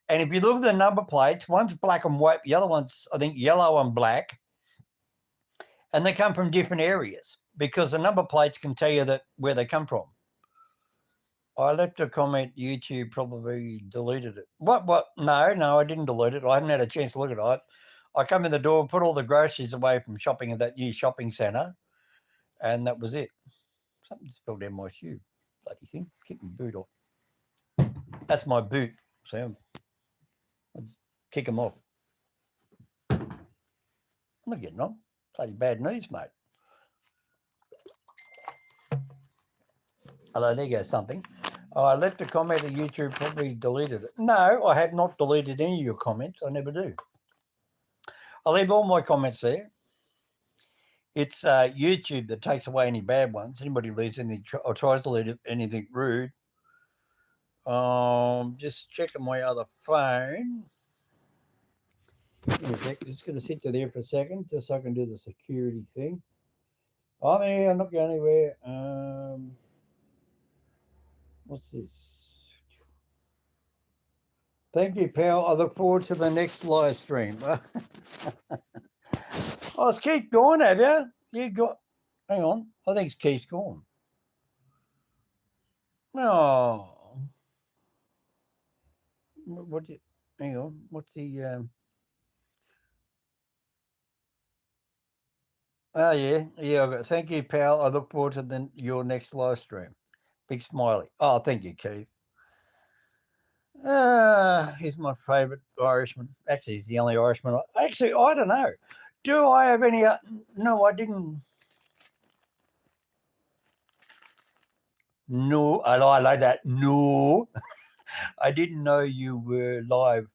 A: And if you look at the number plates, one's black and white, the other one's, I think, yellow and black. And they come from different areas because the number plates can tell you where they come from. I left a comment. YouTube probably deleted it. What? No, I didn't delete it. I hadn't had a chance to look at it. I come in the door, put all the groceries away from shopping at that new shopping centre, and that was it. Something just fell down my shoe. Bloody thing. Kick my boot off. That's my boot. See, I'll just kick them off. I'm not getting on. Bloody bad knees, mate. Hello, there goes something. I left a comment that YouTube probably deleted it. No, I have not deleted any of your comments. I never do. I'll leave all my comments there. It's YouTube that takes away any bad ones. Anybody leaves anything or tries to leave anything rude. Just checking my other phone. Just going to sit there for a second just so I can do the security thing. I'm here. I'm not going anywhere. What's this? Thank you, pal. I look forward to the next live stream. Oh, it's Keith gone, have you? You got. Hang on. I think Keith's gone. No. What? Hang on. What's the? Oh yeah. Thank you, pal. I look forward to your next live stream. Big smiley. Oh, thank you, Keith. He's my favourite Irishman. Actually, he's the only Irishman. I don't know. Do I have any? No, I didn't. No, I like that. No, I didn't know you were live.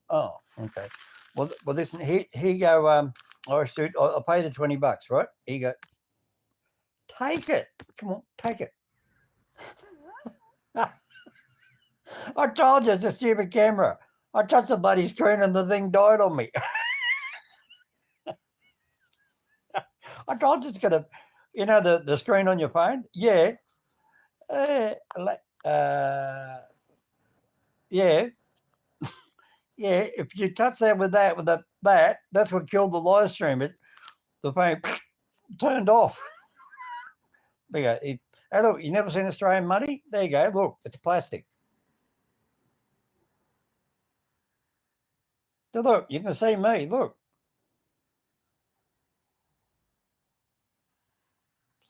A: Oh, okay. Well, listen. Here you go. Irish dude. I'll pay the $20, right? Here you go. Take it. Come on, take it. I told you it's a stupid camera. I touched the bloody screen and the thing died on me. I told you it's gonna, the screen on your phone. Yeah, yeah, yeah. If you touch that with that's what killed the live stream. The phone turned off. There you go. Hey, look, you never seen Australian money? There you go. Look, it's plastic. So look, you can see me. Look.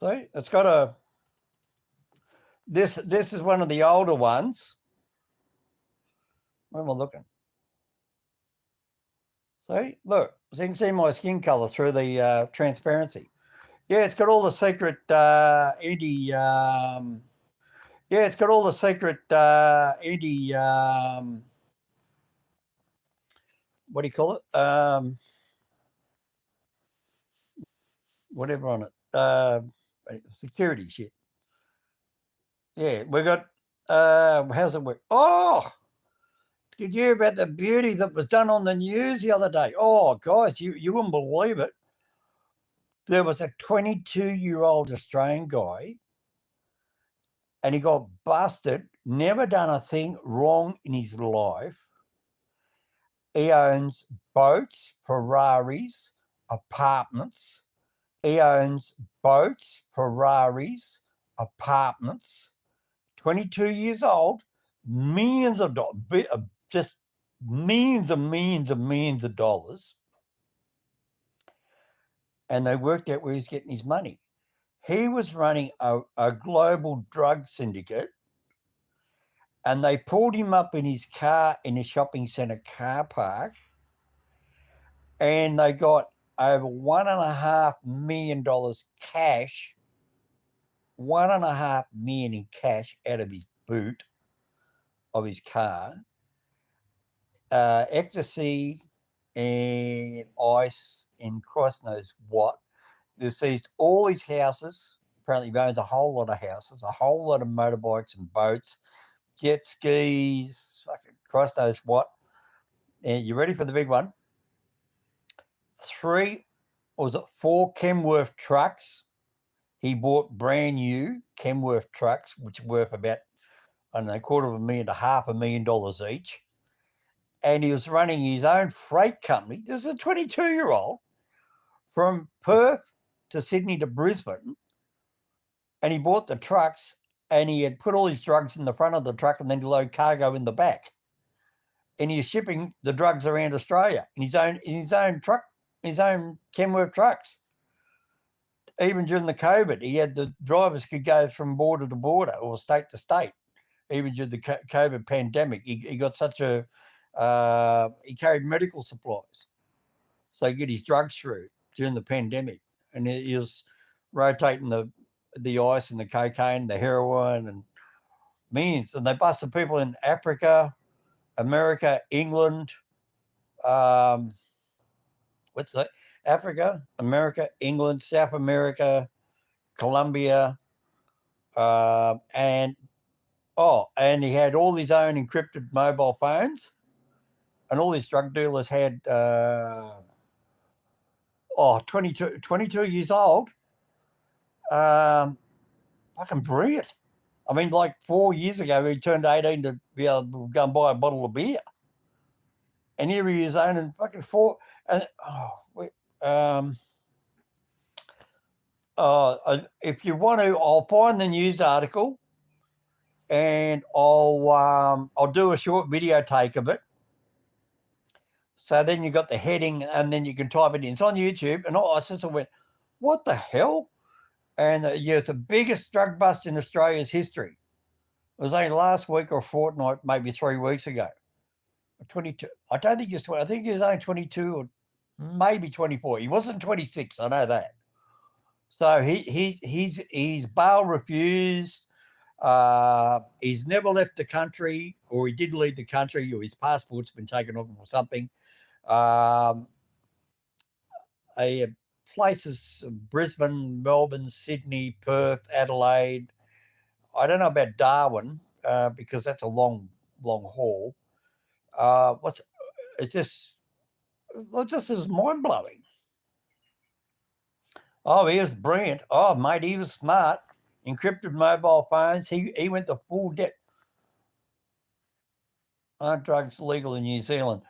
A: See, it's got a. This is one of the older ones. Where am I looking? See, look, so you can see my skin color through the transparency. Yeah, it's got all the secret anti. Yeah, it's got all the secret anti. What do you call it? Whatever on it. Security shit. Yeah, we got. How's it work? Oh, did you hear about the beauty that was done on the news the other day? Oh, guys, you wouldn't believe it. There was a 22-year-old Australian guy, and he got busted. Never done a thing wrong in his life. He owns boats, Ferraris, apartments. He owns boats, Ferraris, apartments. 22 years old, millions of dollars, just millions and millions and millions of dollars. And they worked out where he's getting his money. He was running a global drug syndicate, and they pulled him up in his car in a shopping centre car park, and they got over $1.5 million cash, $1.5 million in cash out of his boot of his car, ecstasy and ice and Christ knows what. They seized all his houses. Apparently he owns a whole lot of houses, a whole lot of motorbikes and boats, jet skis, fucking Christ knows what. And you ready for the big one? 4 Kenworth trucks. He bought brand new Kenworth trucks, which are worth about, I don't know, $250,000 to $500,000 each. And he was running his own freight company. This is a 22-year-old from Perth to Sydney to Brisbane. And he bought the trucks, and he had put all his drugs in the front of the truck and then load cargo in the back. And he was shipping the drugs around Australia in his own truck, his own Kenworth trucks. Even during the COVID, he had the drivers could go from border to border or state to state. Even during the COVID pandemic, he got such a he carried medical supplies, so he get his drugs through during the pandemic, and he was rotating the ice and the cocaine, the heroin, and millions. And they busted people in Africa, America, England, what's that? Africa, America, England, South America, Colombia, and he had all his own encrypted mobile phones, and all these drug dealers had 22 years old. Fucking brilliant. I mean, like 4 years ago, he turned 18 to be able to go and buy a bottle of beer. And here he is owning fucking four. And if you want to, I'll find the news article and I'll do a short video take of it. So then you got the heading, and then you can type it in. It's on YouTube. And I just went, what the hell? And it's the biggest drug bust in Australia's history. It was only last week or a fortnight, maybe 3 weeks ago. 22. I don't think he was 20. I think he was only 22 or maybe 24. He wasn't 26. I know that. So he's bail refused. He's never left the country, or he did leave the country, or his passport's been taken off him or something. Places: Brisbane, Melbourne, Sydney, Perth, Adelaide. I don't know about Darwin because that's a long haul. It just is mind blowing. Oh, he was brilliant. Oh, mate, he was smart. Encrypted mobile phones. He went the full depth. Aren't drugs legal in New Zealand?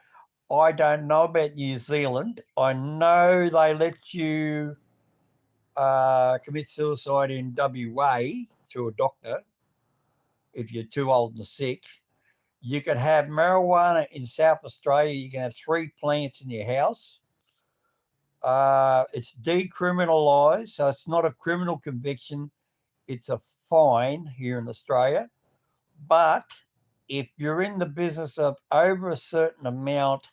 A: I don't know about New Zealand. I know they let you commit suicide in WA through a doctor if you're too old and sick. You can have marijuana in South Australia. You can have 3 plants in your house. It's decriminalised, so it's not a criminal conviction. It's a fine here in Australia. But if you're in the business of over a certain amount,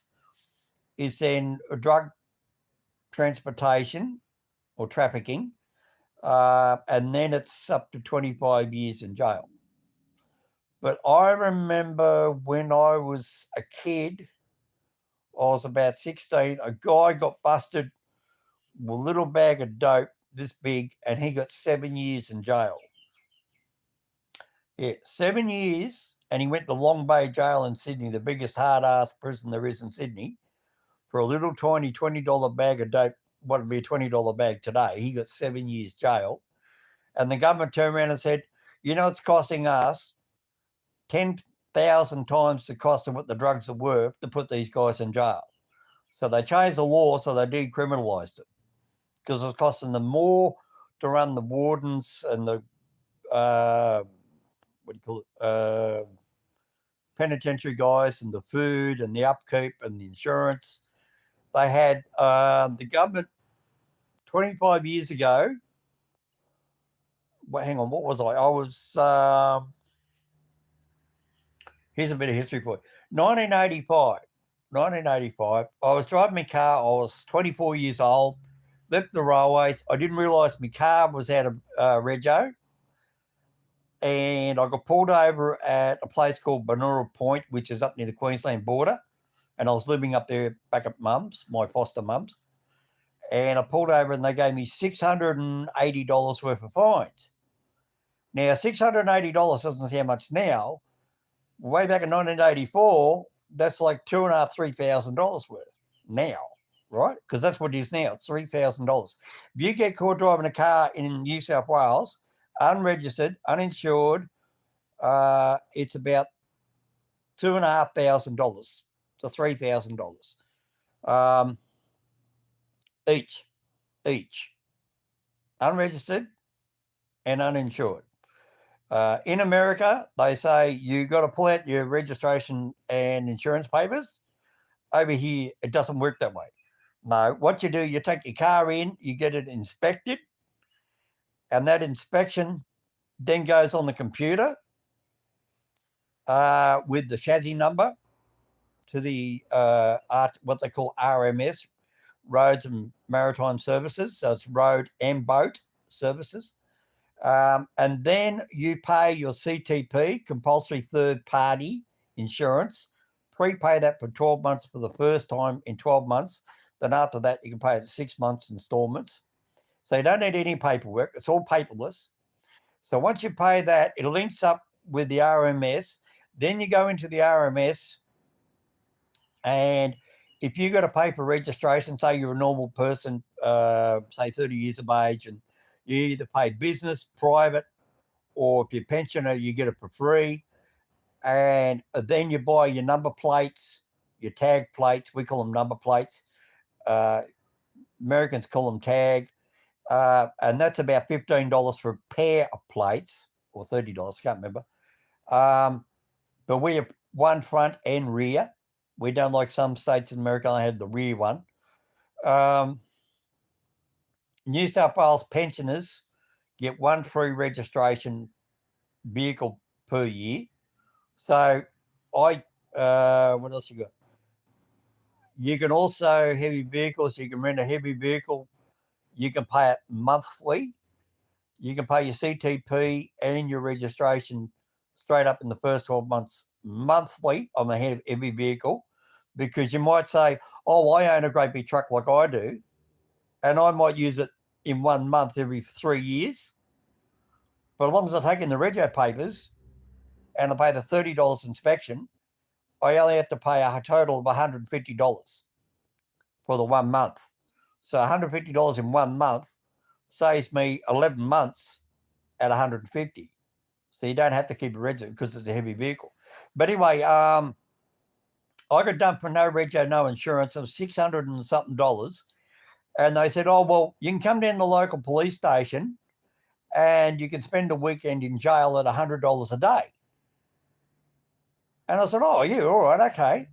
A: is then drug transportation or trafficking, and then it's up to 25 years in jail. But I remember when I was a kid, I was about 16, a guy got busted with a little bag of dope this big, and he got 7 years in jail. Yeah, 7 years, and he went to Long Bay Jail in Sydney, the biggest hard-ass prison there is in Sydney, for a little tiny $20 bag of dope. What would be a $20 bag today? He got 7 years jail. And the government turned around and said, it's costing us 10,000 times the cost of what the drugs are worth to put these guys in jail. So they changed the law, so they decriminalised it, because it was costing them more to run the wardens and the penitentiary guys, and the food and the upkeep and the insurance. They had the government 25 years ago. Well, hang on, what was I? I was, here's a bit of history for you. 1985, I was driving my car. I was 24 years old, left the railways. I didn't realise my car was out of rego. And I got pulled over at a place called Banura Point, which is up near the Queensland border. And I was living up there back at mum's, my foster mum's. And I pulled over and they gave me $680 worth of fines. Now, $680 doesn't sound much now. Way back in 1984, that's like $2,500, $3,000 worth now, right? Because that's what it is now. It's $3,000. If you get caught driving a car in New South Wales, unregistered, uninsured, it's about $2,500 to $3,000 each, unregistered and uninsured. In America, they say you got to pull out your registration and insurance papers. Over here, it doesn't work that way. No, what you do, you take your car in, you get it inspected, and that inspection then goes on the computer with the chassis number to the what they call RMS, Roads and Maritime Services. So it's Road and Boat Services. And then you pay your CTP, compulsory third party insurance, prepay that for 12 months for the first time in 12 months. Then after that, you can pay it 6 months installments. So you don't need any paperwork. It's all paperless. So once you pay that, it links up with the RMS. Then you go into the RMS, and if you got a paper registration, say you're a normal person, say 30 years of age, and you either pay business, private, or if you're a pensioner, you get it for free. And then you buy your number plates, your tag plates. We call them number plates. Uh, Americans call them tag. And that's about $15 for a pair of plates, or $30, can't remember. But we have one front and rear. We don't like some states in America, I had the rear one. New South Wales pensioners get one free registration vehicle per year. So what else you got? You can also, heavy vehicles, you can rent a heavy vehicle. You can pay it monthly. You can pay your CTP and your registration straight up in the first 12 months monthly on a heavy vehicle, because you might say, oh, I own a great big truck like I do, and I might use it in 1 month every 3 years. But as long as I take in the rego papers and I pay the $30 inspection, I only have to pay a total of $150 for the 1 month. So $150 in 1 month saves me 11 months at 150. So you don't have to keep a rego because it's a heavy vehicle. But anyway, I got done for no rego, no insurance. It was $600 and something dollars. And they said, oh, well, you can come down to the local police station and you can spend a weekend in jail at $100 a day. And I said, oh, yeah, all right, okay.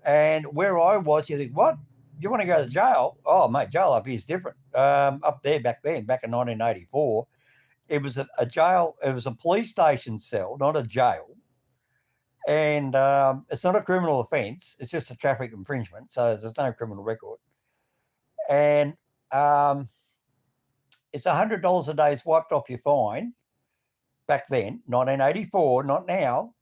A: And where I was, you think, what? You want to go to jail? Oh, mate, jail up here is different. Up there back then, back in 1984, it was a jail. It was a police station cell, not a jail. And it's not a criminal offence. It's just a traffic infringement. So there's no criminal record. And it's $100 a day. It's wiped off your fine back then, 1984, not now.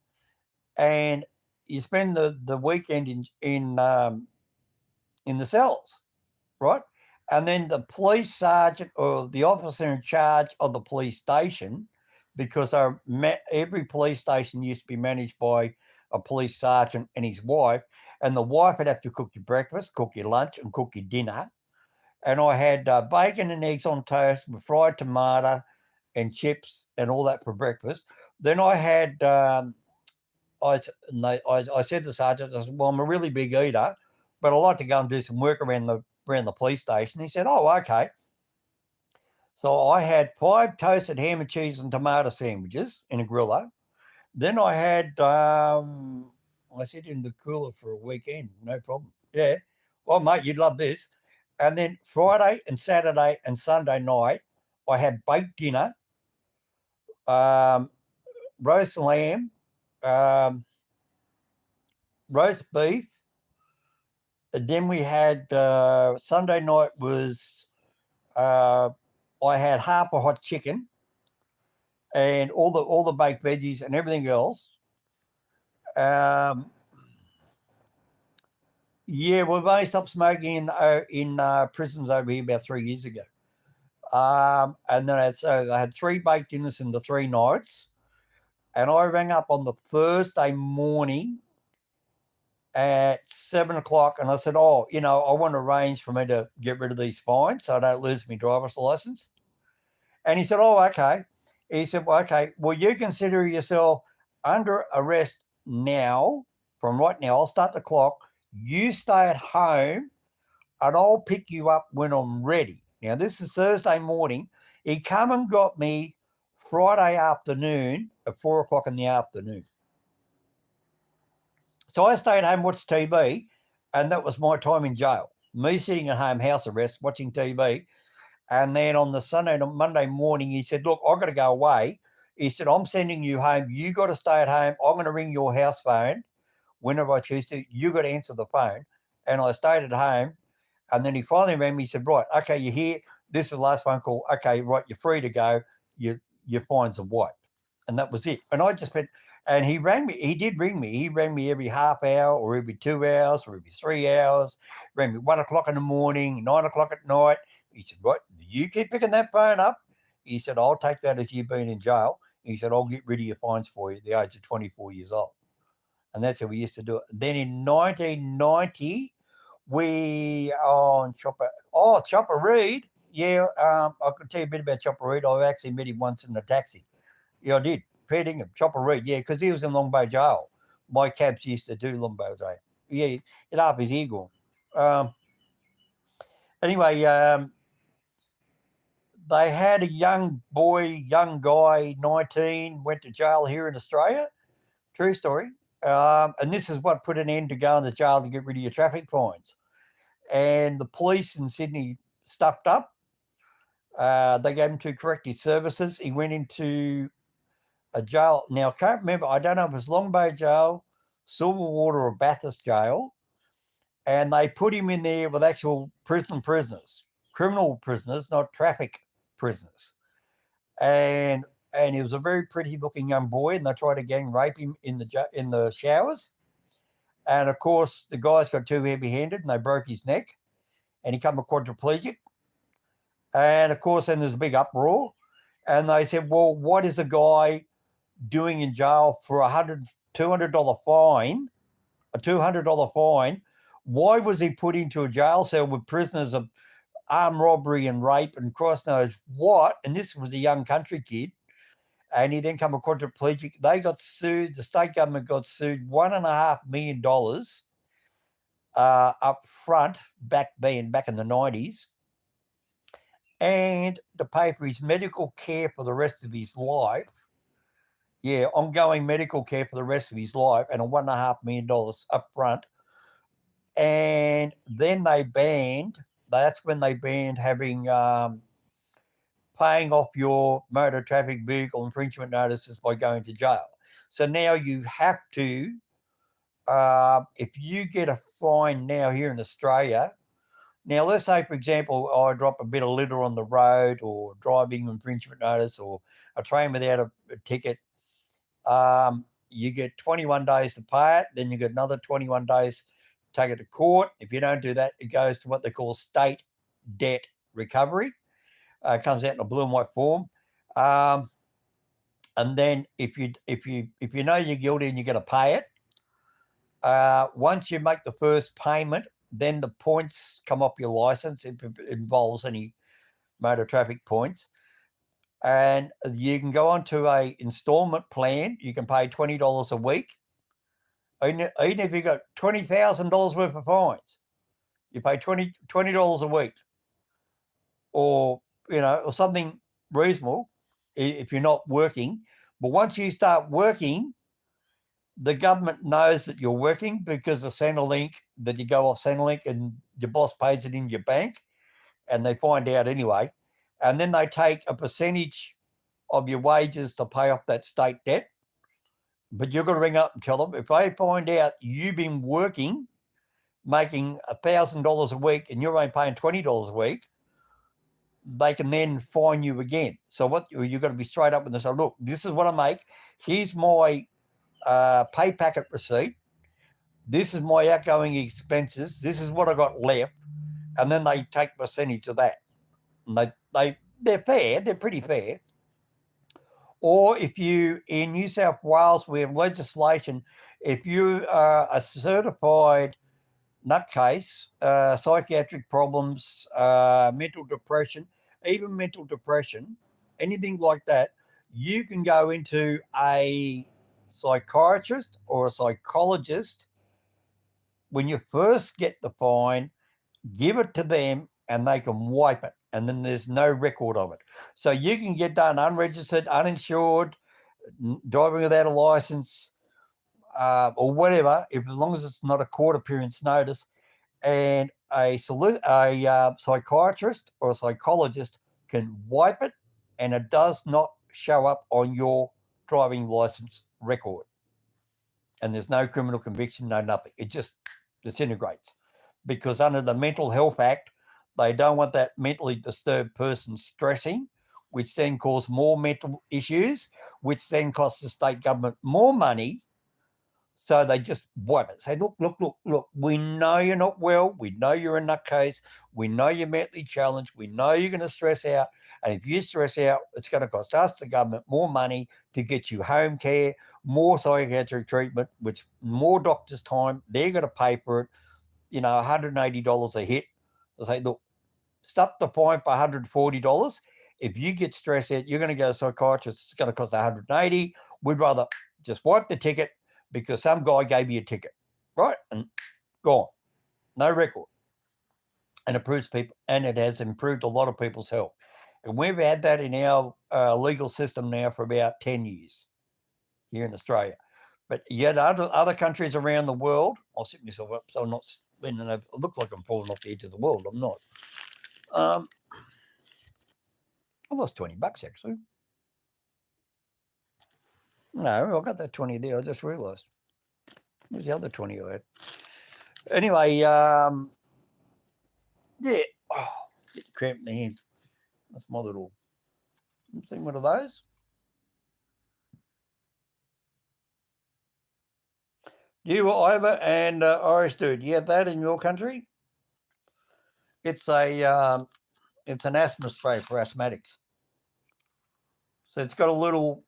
A: And you spend the weekend in the cells, right? And then the police sergeant or the officer in charge of the police station, because every police station used to be managed by a police sergeant and his wife, and the wife would have to cook your breakfast, cook your lunch, and cook your dinner. And I had bacon and eggs on toast with fried tomato and chips and all that for breakfast. Then I had, I said to the sergeant, I said, well, I'm a really big eater, but I like to go and do some work around the police station. He said, oh, okay. So I had 5 toasted ham and cheese and tomato sandwiches in a griller. Then I had, I said in the cooler for a weekend, no problem. Yeah. Well, mate, you'd love this. And then Friday and Saturday and Sunday night, I had baked dinner, roast lamb, roast beef. And then we had Sunday night was I had half a hot chicken and all the baked veggies and everything else. Yeah, we've only stopped smoking in prisons over here about 3 years ago. And then I had 3 baked dinners in the 3 nights. And I rang up on the Thursday morning at 7 o'clock and I said, oh, I want to arrange for me to get rid of these fines so I don't lose my driver's license. And he said, oh, okay. He said, well, okay, well, you consider yourself under arrest now. From right now, I'll start the clock. You stay at home and I'll pick you up when I'm ready. Now, this is Thursday morning. He come and got me Friday afternoon at 4 o'clock in the afternoon. So I stayed home, watched TV, and that was my time in jail. Me sitting at home, house arrest, watching TV. And then on the Monday morning, he said, look, I've got to go away. He said, I'm sending you home. You got to stay at home. I'm going to ring your house phone whenever I choose to. You got to answer the phone. And I stayed at home. And then he finally rang me. He said, right, okay, you're here. This is the last phone call. Okay, right, you're free to go. Your fines are wiped. And that was it. And I just went, And he rang me. He did ring me. He rang me every half hour or every 2 hours or every 3 hours. Rang me 1 o'clock in the morning, 9 o'clock at night. He said, "What? You keep picking that phone up?" He said, "I'll take that as you being in jail." He said, "I'll get rid of your fines for you at the age of 24 years old." And that's how we used to do it. Then in 1990, we on Chopper Reed. Yeah, I could tell you a bit about Chopper Reed. I've actually met him once in a taxi. Yeah, I did. Fair dinkum, Chopper Reed. Yeah, because he was in Long Bay Jail. My cabs used to do Long Bay Jail. Yeah, it half his ear gone. Anyway, they had a young guy, 19, went to jail here in Australia. True story. And this is what put an end to going to jail to get rid of your traffic fines. And the police in Sydney stuffed up. They gave him 2 corrective services. He went into a jail. Now, I can't remember. I don't know if it was Long Bay Jail, Silverwater, or Bathurst Jail. And they put him in there with actual prisoners, criminal prisoners, not traffic prisoners. And he was a very pretty looking young boy, and they tried to gang rape him in the showers. And of course, the guys got too heavy handed and they broke his neck, and he became a quadriplegic. And of course, then there's a big uproar. And they said, "Well, what is a guy doing in jail for $200 fine? A $200 fine? Why was he put into a jail cell with prisoners of armed robbery and rape and Christ knows what?" And this was a young country kid. And he then became a quadriplegic. They got sued. The state government got sued $1.5 million up front back in the 90s, and to pay for his medical care for the rest of his life. Yeah, ongoing medical care for the rest of his life, and a $1.5 million up front. And then that's when they banned having paying off your motor traffic vehicle infringement notices by going to jail. So now you have to, if you get a fine now here in Australia, now let's say, for example, I drop a bit of litter on the road, or driving infringement notice, or a train without a ticket, you get 21 days to pay it. Then you get another 21 days to take it to court. If you don't do that, it goes to what they call state debt recovery. Comes out in a blue and white form, and then if you know you're guilty and you're going to pay it, once you make the first payment, then the points come off your license if it involves any motor traffic points, and you can go on a instalment plan. You can pay $20 a week, even if you got $20,000 worth of fines. You pay $20 a week, or or something reasonable if you're not working. But once you start working, the government knows that you're working because of Centrelink, that you go off Centrelink and your boss pays it in your bank, and they find out anyway. And then they take a percentage of your wages to pay off that state debt. But you've got to ring up and tell them, if they find out you've been working, making $1,000 a week, and you're only paying $20 a week, they can then fine you again. So what you've got to be straight up and say, "Look, this is what I make. Here's my pay packet receipt. This is my outgoing expenses. This is what I got left," and then they take a percentage of that. And they're fair. They're pretty fair. Or if you, in New South Wales, we have legislation. If you are a certified nutcase, psychiatric problems, mental depression, even mental depression, anything like that, you can go into a psychiatrist or a psychologist when you first get the fine, give it to them, and they can wipe it. And then there's no record of it. So you can get done unregistered, uninsured, driving without a license, or whatever, as long as it's not a court appearance notice. And a psychiatrist or a psychologist can wipe it, and it does not show up on your driving license record. And there's no criminal conviction, no nothing. It just disintegrates. Because under the Mental Health Act, they don't want that mentally disturbed person stressing which then cause more mental issues, which then costs the state government more money. So they just wipe it. Say, look, we know you're not well. We know you're a nutcase. We know you're mentally challenged. We know you're going to stress out. And if you stress out, it's going to cost us, the government, more money to get you home care, more psychiatric treatment, which more doctors' time. They're going to pay for it, $180 a hit. They say, look, stop the point by $140. If you get stressed out, you're going to go to a psychiatrist. It's going to cost $180. We'd rather just wipe the ticket because some guy gave you a ticket, right? And gone. No record. And it has improved a lot of people's health. And we've had that in our legal system now for about 10 years here in Australia. But yet other countries around the world, I'll sit myself up so I'm not spinning over. I look like I'm falling off the edge of the world. I'm not. I lost $20 actually. No, I got that 20 there. I just realised. Where's the other 20 I had? Anyway, yeah. Oh, get cramp in the hand. That's my little. You seen one of those? You, Ivor, and Irish dude. You have that in your country? It's an asthma spray for asthmatics. So it's got a little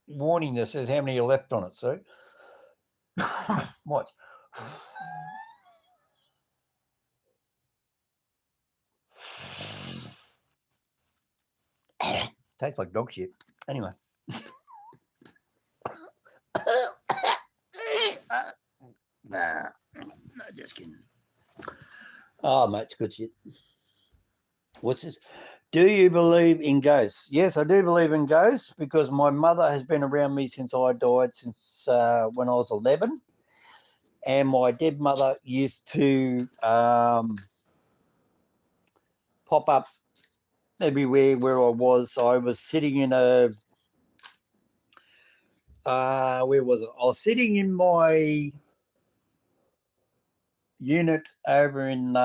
A: warning that says how many are left on it. So watch. Tastes like dog shit. Anyway. Nah, just kidding. Oh, mate, it's good shit. What's this? Do you believe in ghosts? Yes, I do believe in ghosts because my mother has been around me since I died, since when I was 11. And my dead mother used to pop up everywhere where I was. I was sitting in where was it? I was sitting in my unit over in,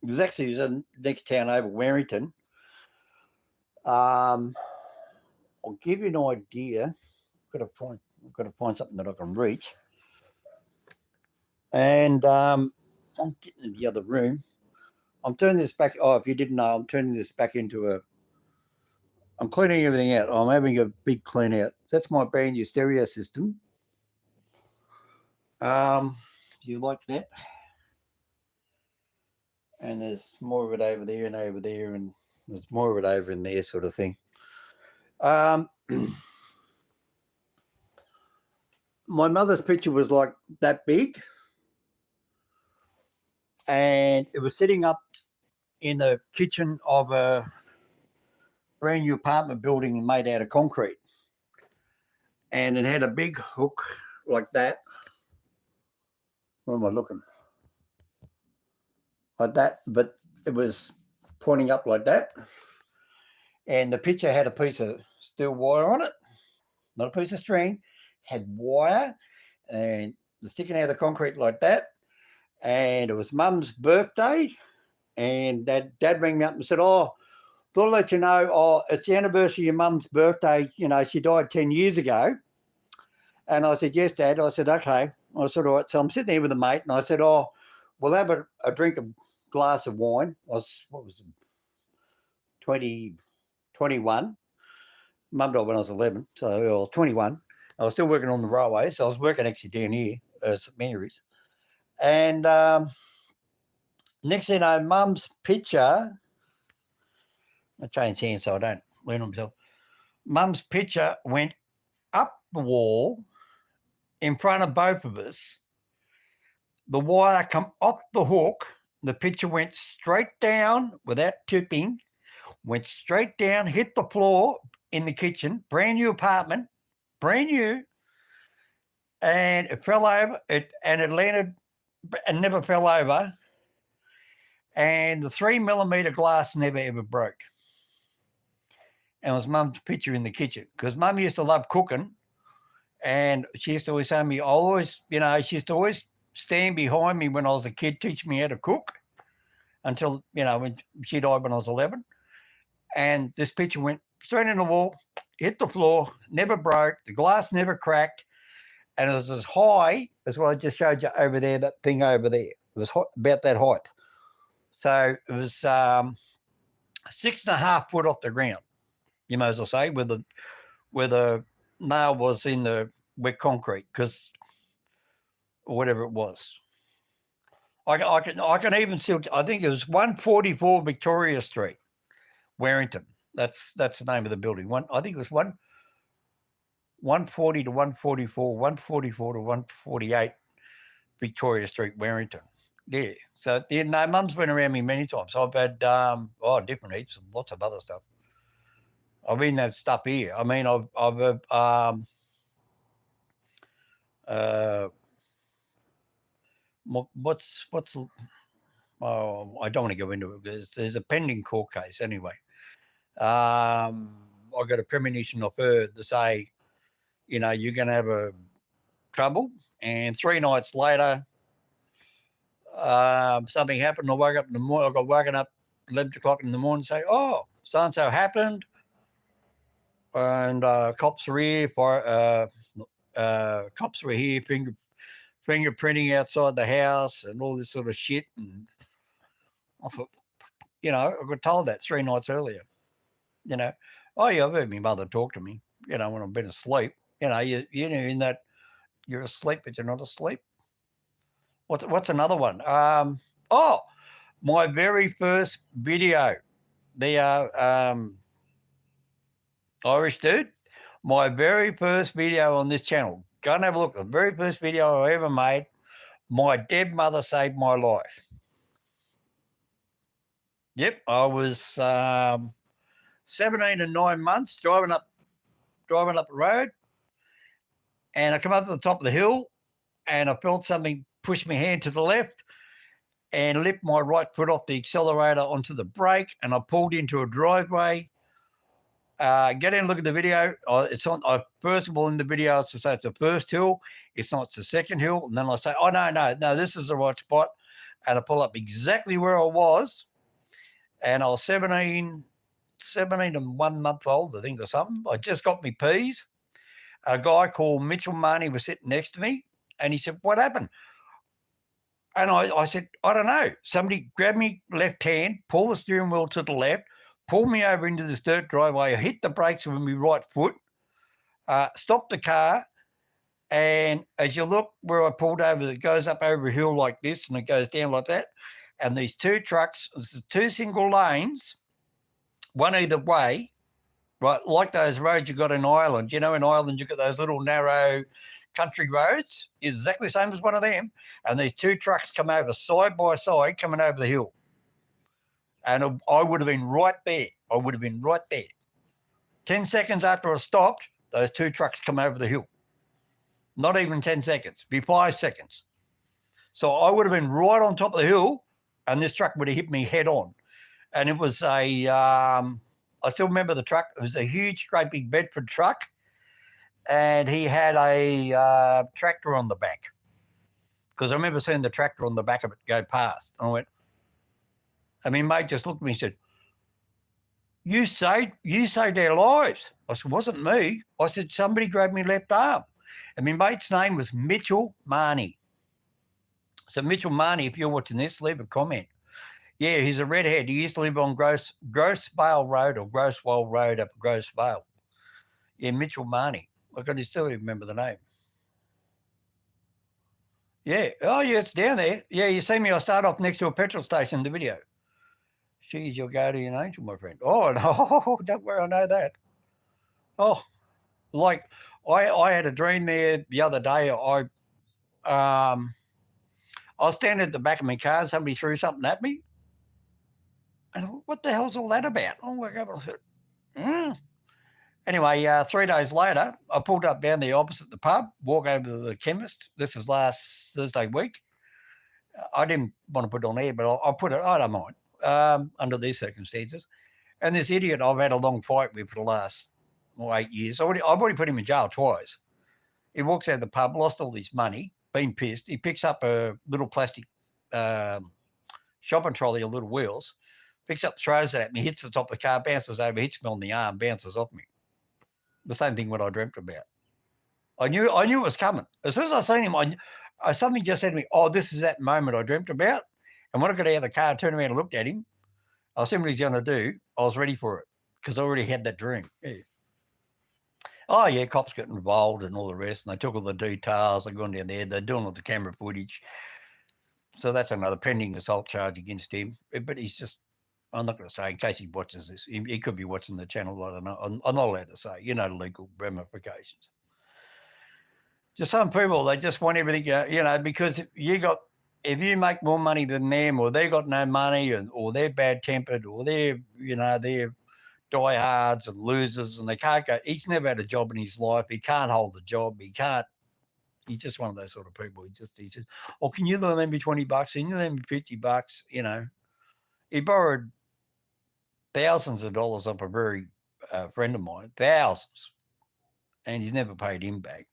A: it was the next town over, Warrington. I'll give you an idea. I've got to find something that I can reach. And I'm getting in the other room. I'm turning this back. Oh, if you didn't know, I'm turning this back into I'm cleaning everything out. I'm having a big clean out. That's my brand new stereo system. Do you like that? And there's more of it over there, and there's more of it over in there, sort of thing. My mother's picture was like that big, and it was sitting up in the kitchen of a brand new apartment building made out of concrete, and it had a big hook like that. Where am I looking? Like that, but it was pointing up like that, and the picture had a piece of steel wire on it, not a piece of string, had wire, and was sticking out of the concrete like that. And it was Mum's birthday, and Dad rang me up and said, "Oh, thought I'd let you know, it's the anniversary of your Mum's birthday. She died 10 years ago." And I said, "Yes, Dad." I said, "Okay." I said, "All right." So I'm sitting there with a mate, and I said, "Oh, we'll have a drink of glass of wine." What was it? 21. Mum died when I was 11, so I was 21. I was still working on the railway, so I was working actually down here at St Mary's. And next thing you know, Mum's picture, I changed hands so I don't lean on myself. Mum's picture went up the wall in front of both of us. The wire come off the hook. The picture went straight down without tipping, went straight down, hit the floor in the kitchen, brand new apartment, brand new, and it fell over. It landed and never fell over. And the 3mm glass never ever broke. And it was Mum's picture in the kitchen because Mum used to love cooking, and she used to always say to me, she used to always stand behind me when I was a kid, teach me how to cook. until, when she died when I was 11. And this picture went straight in the wall, hit the floor, never broke, the glass never cracked, and it was as high as what I just showed you over there, that thing over there. It was about that height. So it was 6.5 foot off the ground, you may as well say, where the nail was in the wet concrete, because whatever it was. I can even still, I think it was 144 Victoria Street, Warrington. That's the name of the building. I think it was 140 to 144, 144 to 148 Victoria Street, Warrington. Yeah. So Mum's been around me many times. I've had different heaps, lots of other stuff. I've been that stuff here. I mean, I've what's I don't want to go into it because there's a pending court case anyway. I got a premonition of her to say, you're going to have a trouble. And 3 nights later, something happened. I woke up in the morning. I got woken up 11 o'clock in the morning and say, oh, so-and-so happened. And cops were here. Cops were here fingerprinting outside the house and all this sort of shit. And I thought, I got told that 3 nights earlier. Oh yeah, I've heard my mother talk to me, when I've been asleep. In that you're asleep, but you're not asleep. What's another one? My very first video. The Irish dude, my very first video on this channel. Go and have a look. The very first video I ever made. My dead mother saved my life. Yep, I was 17 and 9 months driving up the road, and I come up to the top of the hill, and I felt something push my hand to the left and lift my right foot off the accelerator onto the brake, and I pulled into a driveway. Get in and look at the video. It's on. First of all, in the video, it's to say it's the first hill. It's not. It's the second hill. And then I say, oh no, this is the right spot. And I pull up exactly where I was. And I was 17 and 1 month old, I think, or something. I just got me peas. A guy called Mitchell Marnie was sitting next to me, and he said, "What happened?" And I said, "I don't know. Somebody grabbed me left hand, pulled the steering wheel to the left, pulled me over into this dirt driveway. I hit the brakes with my right foot, stopped the car, and as you look where I pulled over, it goes up over a hill like this, and it goes down like that. And these 2 trucks, it's 2 single lanes, one either way, right? Like those roads you got in Ireland. In Ireland you've got those little narrow country roads, exactly the same as one of them. And these 2 trucks come over side by side, coming over the hill. And I would have been right there. 10 seconds after I stopped, those 2 trucks come over the hill. Not even 10 seconds, be 5 seconds. So I would have been right on top of the hill, and this truck would have hit me head on. And it was I still remember the truck. It was a huge, great big Bedford truck, and he had a tractor on the back. Because I remember seeing the tractor on the back of it go past. And I went, mate just looked at me and said, you saved their lives. I said, wasn't me. I said, somebody grabbed me left arm. And my mate's name was Mitchell Marnie. So Mitchell Marnie, if you're watching this, leave a comment. Yeah, he's a redhead. He used to live on Grossvale Road or Grosswell Road up at Grossvale. Yeah, Mitchell Marnie. I can still remember the name. Yeah. Oh, yeah, it's down there. Yeah, you see me, I start off next to a petrol station in the video. She's your guardian angel, my friend. Oh, no, don't worry, I know that. Oh, like I had a dream there the other day. I was standing at the back of my car and somebody threw something at me. And what the hell's all that about? I woke up and I said, Anyway, 3 days later, I pulled up down the opposite the pub, walk over to the chemist. This was last Thursday week. I didn't want to put it on air, but I'll put it, I don't mind, under these circumstances. And this idiot I've had a long fight with for the last 8 years. I've already put him in jail twice. He walks out of the pub, lost all his money, been pissed. He picks up a little plastic shopping trolley on little wheels, picks up, throws it at me, hits the top of the car, bounces over, hits me on the arm, bounces off me. The same thing what I dreamt about. I knew it was coming. As soon as I seen him, something just said to me, oh, this is that moment I dreamt about. And when I got out of the car, turned around and looked at him, I seen what he's going to do. I was ready for it because I already had that dream. Yeah. Oh, yeah, cops got involved and all the rest, and they took all the details. They're going down there. They're doing all the camera footage. So that's another pending assault charge against him. But he's just, I'm not going to say in case he watches this. He could be watching the channel. I don't know. I'm not allowed to say. You know the legal ramifications. Just some people, they just want everything, because if you make more money than them, or they got no money, or they're bad tempered, or they're diehards and losers, and they can't go. He's never had a job in his life. He can't hold the job. He's just one of those sort of people. He says, "Oh, can you lend me $20? Can you lend me $50?" He borrowed thousands of dollars off a very friend of mine, thousands, and he's never paid him back.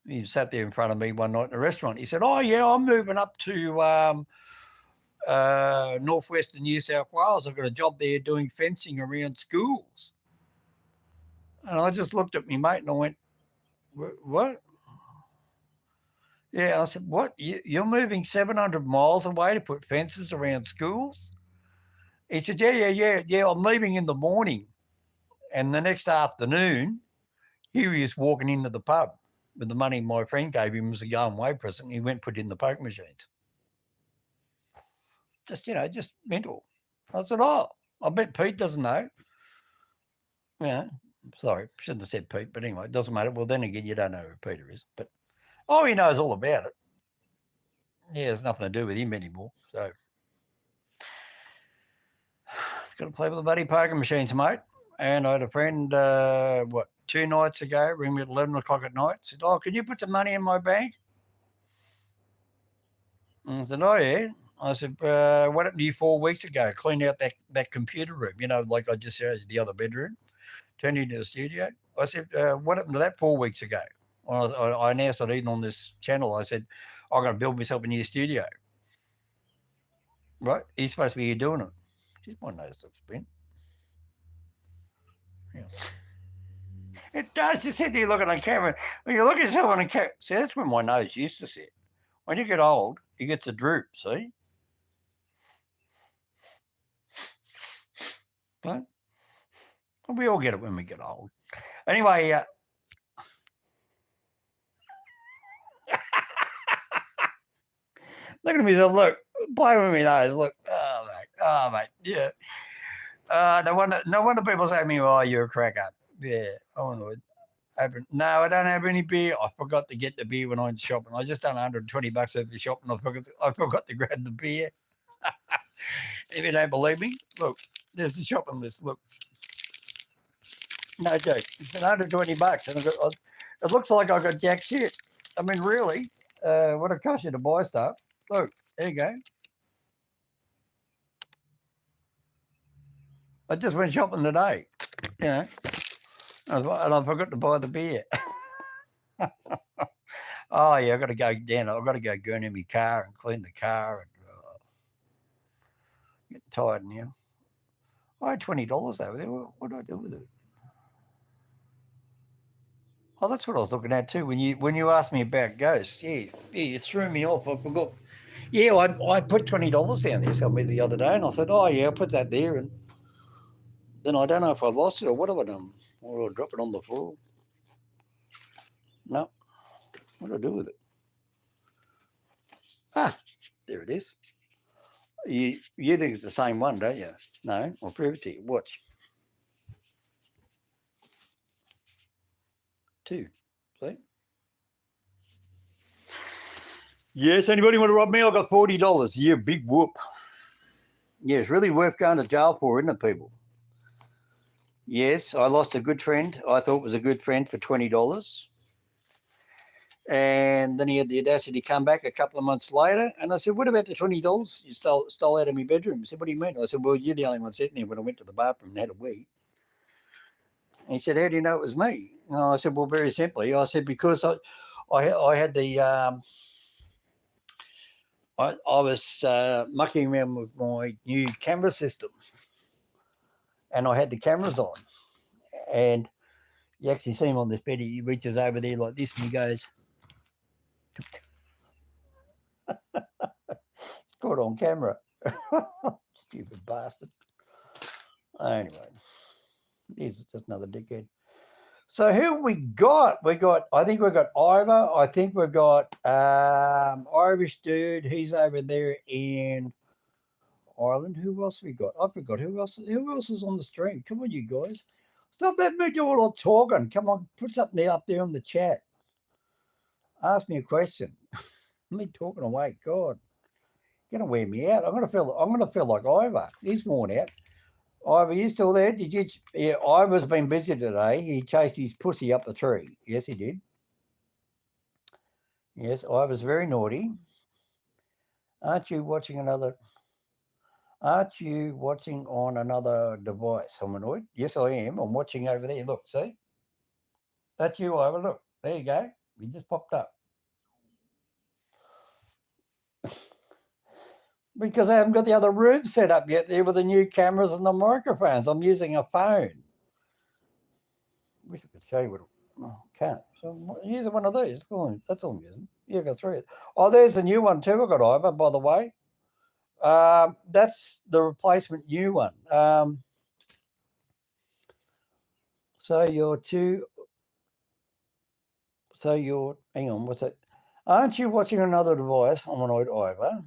A: He sat there in front of me one night in a restaurant. He said, "Oh yeah, I'm moving up to northwestern New South Wales. I've got a job there doing fencing around schools." And I just looked at me mate and I went, "What?" Yeah, I said, "What? You're moving 700 miles away to put fences around schools?" He said, Yeah. I'm leaving in the morning. And the next afternoon, here he is walking into the pub with the money my friend gave him as a going away present. He went and put in the poker machines. Just mental. I said, "Oh, I bet Pete doesn't know." Sorry, shouldn't have said Pete, but anyway, it doesn't matter. Well, then again, you don't know who Peter is. But, he knows all about it. Yeah, there's nothing to do with him anymore. So, got to play with the bloody poker machines, mate. And I had a friend, 2 nights ago, ring me at 11 o'clock at night, said, "Oh, can you put some money in my bank?" And I said, "Oh, yeah." I said, "What happened to you 4 weeks ago? Cleaned out that computer room, like I just showed you, the other bedroom, turned it into a studio." I said, "What happened to that 4 weeks ago?" I announced it even on this channel. I said, "I'm going to build myself a new studio." Right? He's supposed to be here doing it. She's my nose looks bent. Yeah. It does. You sit there looking on camera. When you look at yourself on a camera, see, that's where my nose used to sit. When you get old, it gets a droop, see? Okay? We all get it when we get old. Anyway, look at myself, look, play with me nose, look. Oh, mate, yeah. No wonder people say to me, "Oh, you're a cracker." Yeah, I would. No, I don't have any beer. I forgot to get the beer when I went shopping. I just done $120 over shopping. I forgot to grab the beer. If you don't believe me, look, there's the shopping list. Look, no joke. It's $120, and it looks like I got jack shit. I mean, really, what it costs you to buy stuff? Look, there you go. I just went shopping today, and I forgot to buy the beer. Oh yeah, I got to go down. I've got to go in my car and clean the car. And getting tired now. I had $20 over there. What do I do with it? Oh, that's what I was looking at too. When you asked me about ghosts, yeah, you threw me off. I forgot. Yeah, I put $20 down there somewhere the other day, and I thought, oh yeah, I'll put that there, and then I don't know if I lost it or what have I done, or I drop it on the floor. No, what do I do with it? Ah, there it is. You think it's the same one, don't you? No, I'll prove it to you. Watch. 2. See? Yes, anybody want to rob me? I got $40. Yeah, big whoop. Yeah, it's really worth going to jail for, isn't it, people? Yes, I lost a good friend. I thought was a good friend for $20. And then he had the audacity to come back a couple of months later. And I said, "What about the $20 you stole out of my bedroom?" He said, "What do you mean?" I said, "Well, you're the only one sitting there when I went to the bathroom and had a wee." And he said, "How do you know it was me?" And I said, "Well, very simply." I said, "Because I had the I was mucking around with my new camera system, and I had the cameras on, and you actually see him on this bed. He reaches over there like this, and he goes, "It's caught on camera." Stupid bastard. Anyway, he's just another dickhead. So who we got? I think we got Ivor. I think we got Irish dude. He's over there in Ireland. Who else we got? I forgot who else. Who else is on the stream? Come on, you guys. Stop letting me do all the talking. Come on, put something up there in the chat. Ask me a question. Me talking away. God, gonna wear me out. I'm gonna feel like Ivor. He's worn out. Ivor, you still there? Did you? Yeah, Ivor's been busy today. He chased his pussy up the tree. Yes, he did. Yes, Ivor's very naughty. Aren't you watching another? Aren't you watching on another device, Hominoid? Yes, I am. I'm watching over there. Look, see? That's you, Ivor. Look, there you go. You just popped up. Because I haven't got the other room set up yet there with the new cameras and the microphones. I'm using a phone. Wish I could show you what. Oh, can't. So I'm using one of these. That's all I'm using. Yeah, I've got three. Oh, there's a new one too. I got Ivor, by the way. That's the replacement new one. So you're two. So you're. Hang on. What's that? Aren't you watching another device? I'm on Ivor.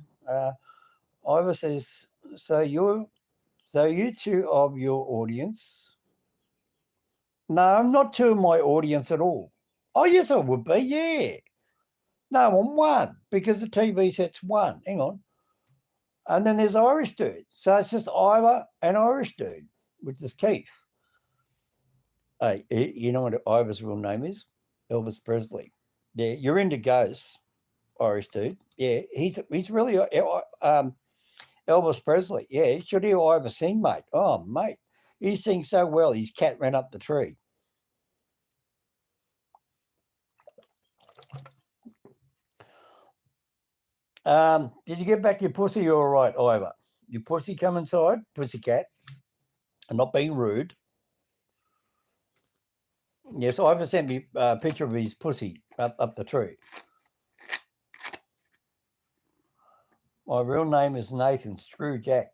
A: Ivor says. So you two of your audience. No, I'm not two of my audience at all. Oh yes, I would be. Yeah. No, I'm one because the TV set's one. Hang on. And then there's Irish dude. So it's just Ivor and Irish dude, which is Keith. Hey, you know what Ivor's real name is? Elvis Presley. Yeah, you're into ghosts, Irish dude. Yeah, he's really Elvis Presley. Yeah, you should hear Ivor sing, mate. Oh, mate, he sings so well. His cat ran up the tree. Did you get back your pussy all right, Ivor? Your pussy come inside, pussycat, and not being rude. Yes, Ivor sent me a picture of his pussy up the tree. My real name is Nathan Screw Jack.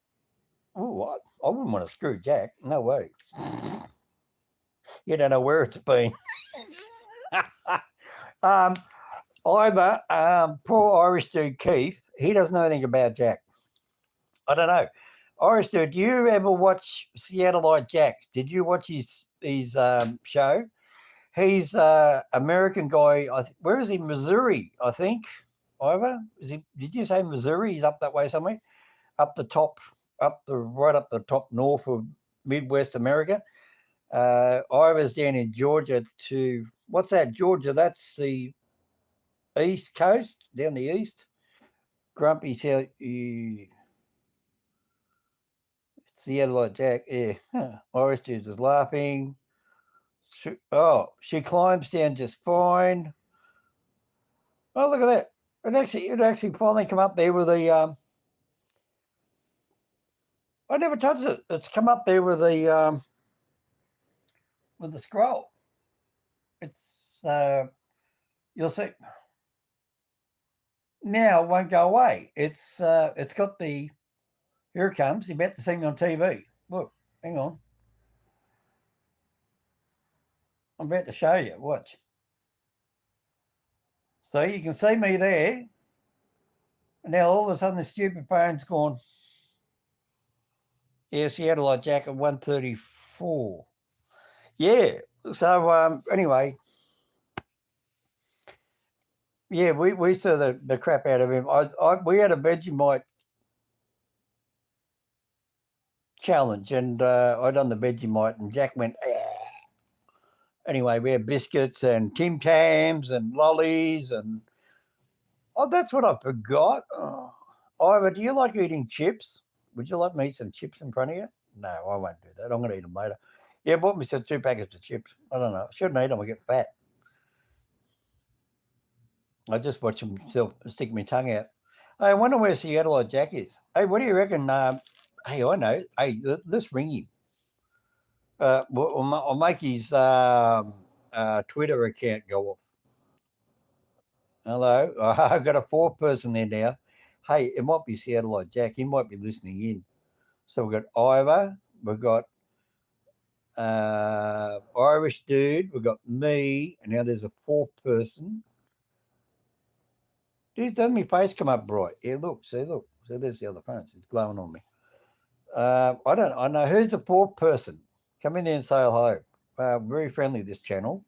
A: Oh, I wouldn't want to screw Jack. No way. You don't know where it's been. Ivor, poor Irish dude Keith, he doesn't know anything about Jack. I don't know. Irish dude, do you ever watch Seattleite Jack? Did you watch his show? He's American guy. Where is he? Missouri, I think. Ivor, is he? Did you say Missouri? He's up that way somewhere, up the top, right up the top north of Midwest America. Ivor's down in Georgia. What's that? Georgia? That's the east coast, down the east. Grumpy Seattle Jack. Yeah, Irish dude is laughing. She climbs down just fine. Oh, look at that! It actually finally come up there with the. I never touched it. It's come up there with the scroll. It's you'll see. Now it won't go away. It's got the. Here it comes. You're about to see me on TV. Look, hang on. I'm about to show you. Watch. So you can see me there. And now all of a sudden the stupid phone's gone. Yeah, Seattle Jack at 134. Yeah. So anyway. Yeah, we saw the crap out of him. We had a Vegemite challenge, and I done the Vegemite, and Jack went. Ah. Anyway, we had biscuits and Tim Tams and lollies, and that's what I forgot. Oh. Ivor, do you like eating chips? Would you like me to eat some chips in front of you? No, I won't do that. I'm going to eat them later. Yeah, bought me some 2 packets of chips. I don't know. I shouldn't eat them. I get fat. I just watch them stick my tongue out. I wonder where Seattle Jack is. Hey, what do you reckon? Hey, I know. Hey, let's ring him. I'll make his Twitter account go off. Hello. I've got a fourth person there now. Hey, it might be Seattle Jack. He might be listening in. So we've got Ivor. We've got Irish dude. We've got me. And now there's a fourth person. Dude, doesn't my face come up bright? Yeah, look. See, look. So there's the other phone. It's glowing on me. I know who's the fourth person. Come in there and say hello. Very friendly, this channel.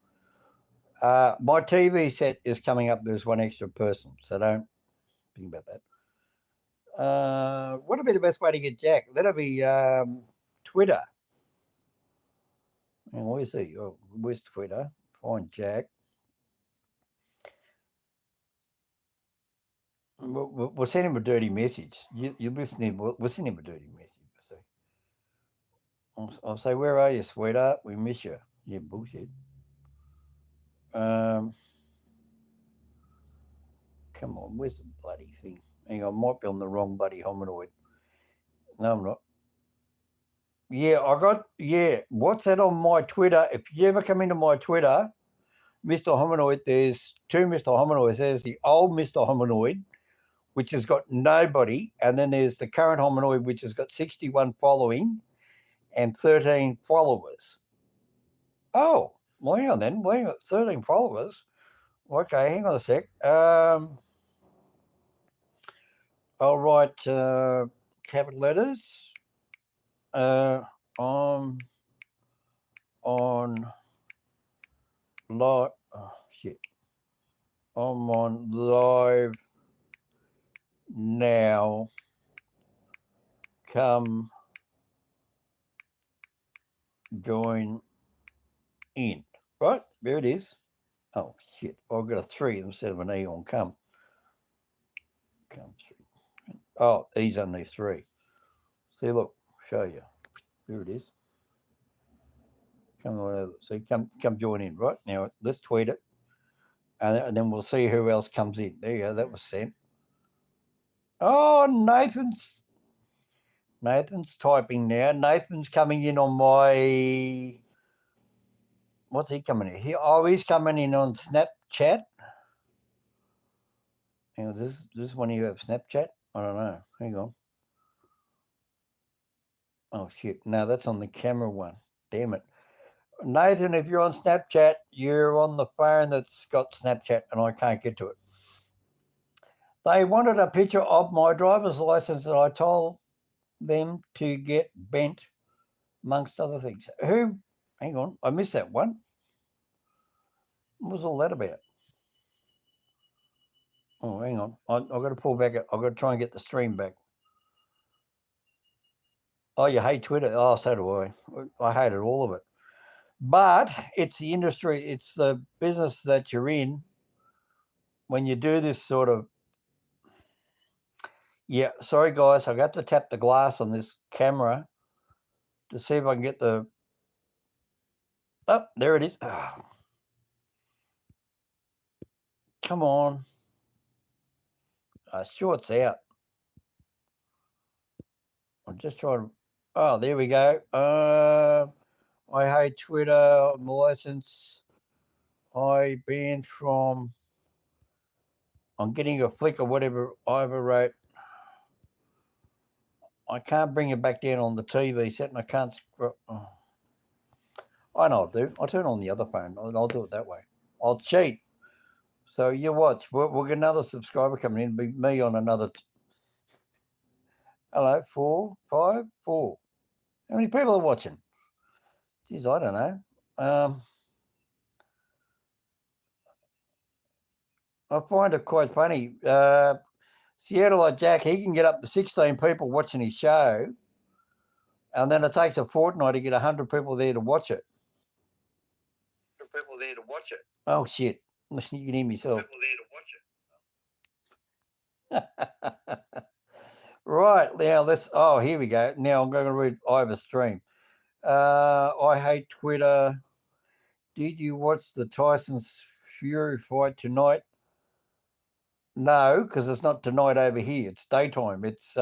A: My TV set is coming up. There's one extra person, so don't think about that. What would be the best way to get Jack? That'll be Twitter. And where's he? Oh, where's Twitter? Find Jack. We'll send him a dirty message. You listen in. We'll send him a dirty message. I'll say, where are you, sweetheart? We miss you. Yeah, bullshit. Come on, where's the bloody thing? Hang on, might be on the wrong bloody hominoid. No, I'm not. Yeah, what's that on my Twitter? If you ever come into my Twitter, Mr. Hominoid, there's two Mr. Hominoids. There's the old Mr. Hominoid, which has got nobody, and then there's the current Hominoid, which has got 61 following and 13 followers. Oh, well, hang on then. Well, hang on, 13 followers. Okay, hang on a sec. I'll write capital letters. I'm on live. Oh, shit. I'm on live now. Come join in. Right, there it is. Oh, shit. I've got a 3 instead of an E on come. Come 3. Oh, E's only 3. See, look, show you. There it is. Come on, see, come join in. Right now, let's tweet it, and then we'll see who else comes in. There you go. That was sent. Oh, Nathan's typing now. Nathan's coming in on my. What's he coming in? He's coming in on Snapchat. Hang on, this one you have Snapchat? I don't know. Hang on. Oh shit! No, that's on the camera one. Damn it, Nathan. If you're on Snapchat, you're on the phone that's got Snapchat, and I can't get to it. They wanted a picture of my driver's license, and I told them to get bent, amongst other things. Who? Hang on, I missed that one. What was all that about? Oh, hang on. I've got to pull back. I've got to try and get the stream back. Oh, you hate Twitter? Oh, so do I. I hated all of it. But it's the industry, it's the business that you're in when you do this sort of. Yeah, sorry, guys. I got to tap the glass on this camera to see if I can get the. Oh, there it is. Oh. Come on. Sure, it's out. I'm just trying to. Oh, there we go. I hate Twitter. My license. I banned from. I'm getting a flick or whatever Ivor wrote. I can't bring it back down on the TV set, and I can't. Oh. I know I'll do. I'll turn on the other phone. I'll do it that way. I'll cheat. So you watch. We'll get another subscriber coming in. Be me on another. Hello, 4, 5, 4. How many people are watching? Geez, I don't know. I find it quite funny. Seattle Jack, he can get up to 16 people watching his show, and then it takes a fortnight to get 100 people there to watch it. Oh, shit. You can hear myself. Right, now let's. Oh, here we go. Now I'm going to read Ivor's stream. I hate Twitter. Did you watch the Tyson's Fury fight tonight? No, because it's not tonight over here. It's daytime. It's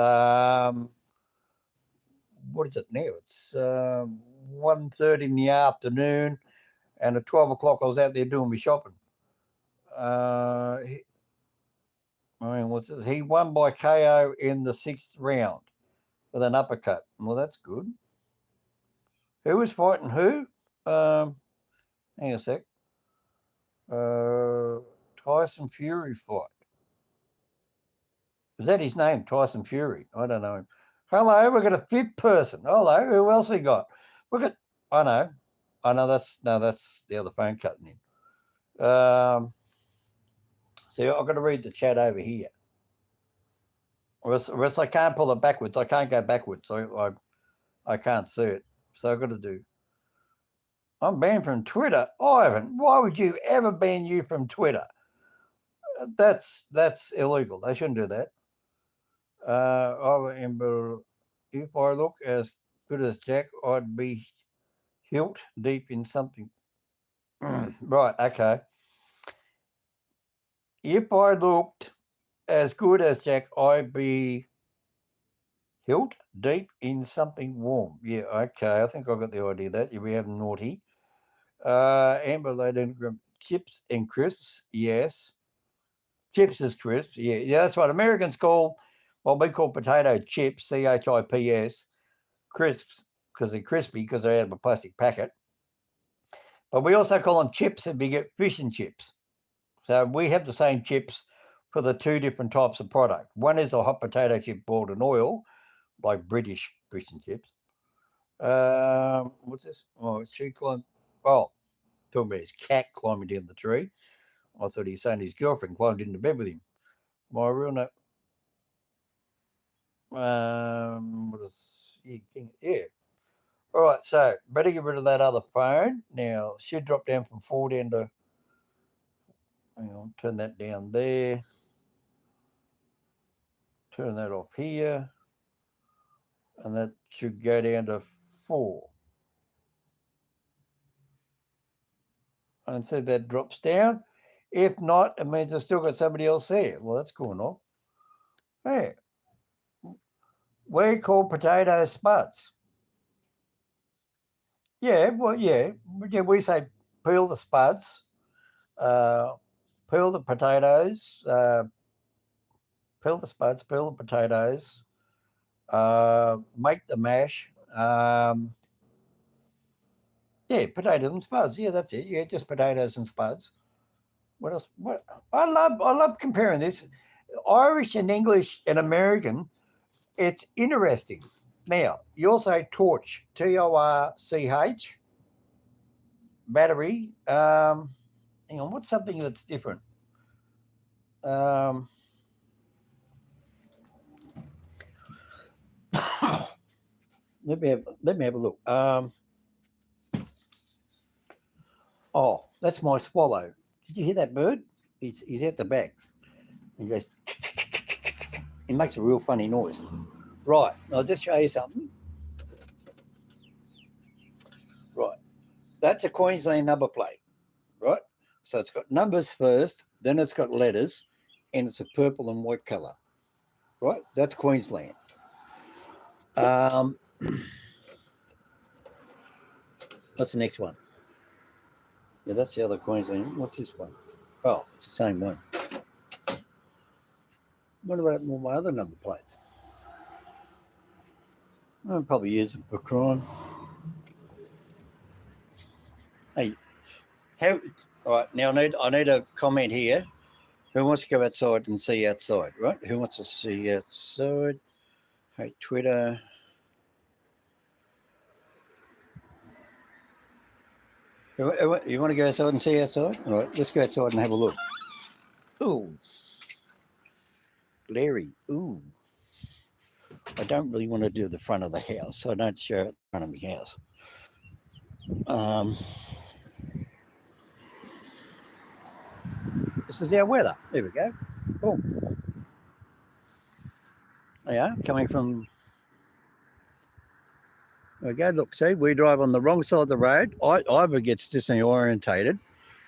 A: what is it now? It's 1:30 in the afternoon, and at 12 o'clock I was out there doing my shopping. What's this? He won by KO in the 6th round with an uppercut. Well, that's good. Who was fighting who? Hang on a sec. Tyson Fury fight. Is that his name, Tyson Fury? I don't know him. Hello, we've got a 5th person. Hello, who else we got? I know that's the other phone cutting in. See, I've got to read the chat over here. Or else I can't pull it backwards. I can't go backwards. So I can't see it. So I've got to do. I'm banned from Twitter. Ivan, why would you ever ban you from Twitter? That's illegal. They shouldn't do that. If I look as good as Jack, I'd be hilt deep in something. Right, okay. If I looked as good as Jack, I'd be hilt deep in something warm. Yeah, okay. I think I got the idea of that. You'll be having naughty. Amber laden chips and crisps. Yes. Chips is crisps. Yeah, that's what Americans call what we call potato chips, CHIPS, crisps, because they're crispy because they're out of a plastic packet. But we also call them chips if we get fish and chips. So we have the same chips for the 2 different types of product. One is a hot potato chip boiled in oil, like British fish and chips. What's this? Oh, she climbed. Oh, talking about his cat climbing down the tree. I thought he was saying his girlfriend climbed into bed with him. My real name. What is? Yeah. All right. So better get rid of that other phone. Now should drop down from 4 down to. Hang on. Turn that down there. Turn that off here. And that should go down to 4. And so that drops down. If not, it means I've still got somebody else there. Well, that's cool enough. Hey, we call potatoes spuds. Yeah, well, yeah, we say peel the spuds, peel the potatoes, peel the spuds, peel the potatoes, make the mash. Yeah, potatoes and spuds. Yeah, that's it. Yeah, just potatoes and spuds. What else? What I love comparing this. Irish and English and American, it's interesting. Now, you also torch, TORCH, battery. Hang on, what's something that's different? Let me have a look. Oh, that's my swallow. Did you hear that bird? He's at the back. He goes. He makes a real funny noise. Right, I'll just show you something. Right, that's a Queensland number plate. Right, so it's got numbers first, then it's got letters, and it's a purple and white colour. Right, that's Queensland. What's the next one? Yeah, that's the other Queensland. What's this one? Oh, it's the same one. What about all my other number plates? I'll probably use them for crime. Hey, all right, now I need a comment here. Who wants to go outside and see outside, right? Who wants to see outside? Hey, Twitter. You want to go outside and see outside? All right, let's go outside and have a look. Ooh. Larry, ooh. I don't really want to do the front of the house, so I don't show it the front of my house. This is our weather. There we go. Boom. Yeah, coming from. There we go. Look, see, we drive on the wrong side of the road. Ivor gets disorientated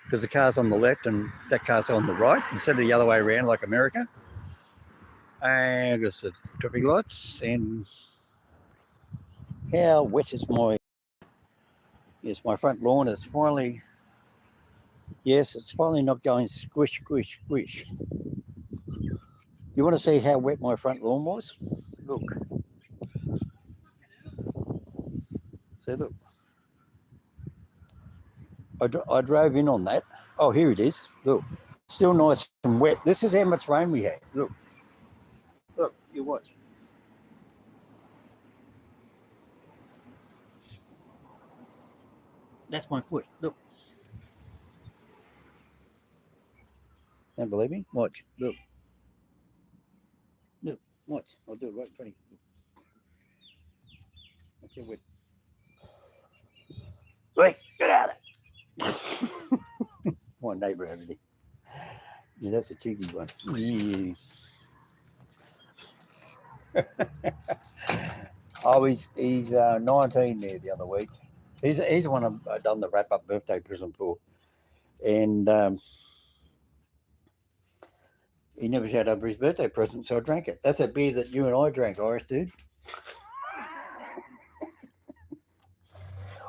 A: because the car's on the left and that car's on the right instead of the other way around like America. And there's the traffic lights. And how wet is my... Yes, my front lawn is finally... Yes, it's finally not going squish, squish, squish. You want to see how wet my front lawn was? Look. See, look. I drove in on that. Oh, here it is. Look. Still nice and wet. This is how much rain we had. Look. Look, you watch. That's my foot. Look. Don't believe me? Watch. Look. Look. Watch. I'll do it right in front of you. That's how wet. Wait, get out of it. My neighbour over there. Yeah, that's a cheeky one. Yeah. Oh, he's 19 there the other week. He's the one I've done the wrap-up birthday present for. And he never showed up for his birthday present, so I drank it. That's a beer that you and I drank, Irish dude.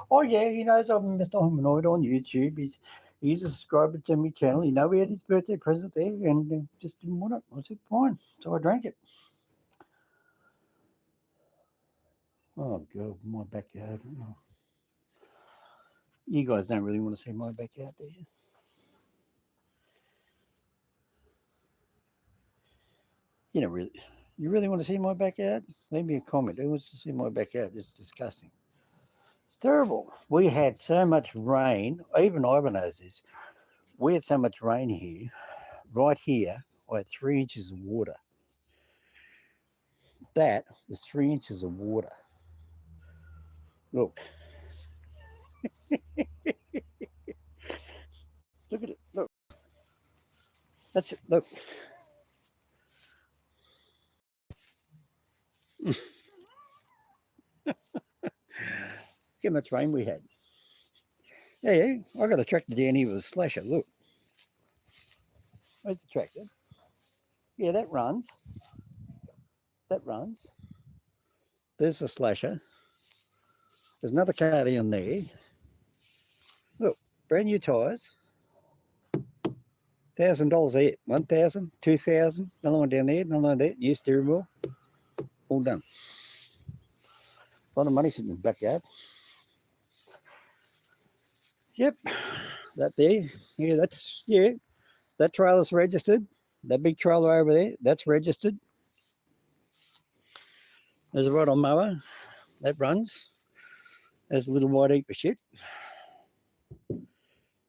A: Oh, yeah, he knows I'm Mr. Hominoid on YouTube. He's a subscriber to my channel. He knows we had his birthday present there and just didn't want it. I said, fine. So I drank it. Oh, God, my backyard. Oh. You guys don't really want to see my backyard, do you? You really want to see my backyard? Leave me a comment. Who wants to see my backyard? It's disgusting. It's terrible. We had so much rain. Even Ivan knows this. We had so much rain here. Right here, I had 3 inches of water. That was 3 inches of water. Look. Look at it. Look. That's it. Look. How much rain we had. Yeah, I got a tractor down here with a slasher. Look. Where's the tractor? Yeah, that runs. That runs. There's the slasher. There's another car down there. Look, brand new tyres. $1,000 there. 1,000, 2,000. Another one down there. Another one there. New steering wheel. All done. A lot of money sitting in the backyard. Yep. That there. Yeah, that trailer's registered. That big trailer over there, that's registered. There's a rod on mower. That runs. There's a little white heap of shit.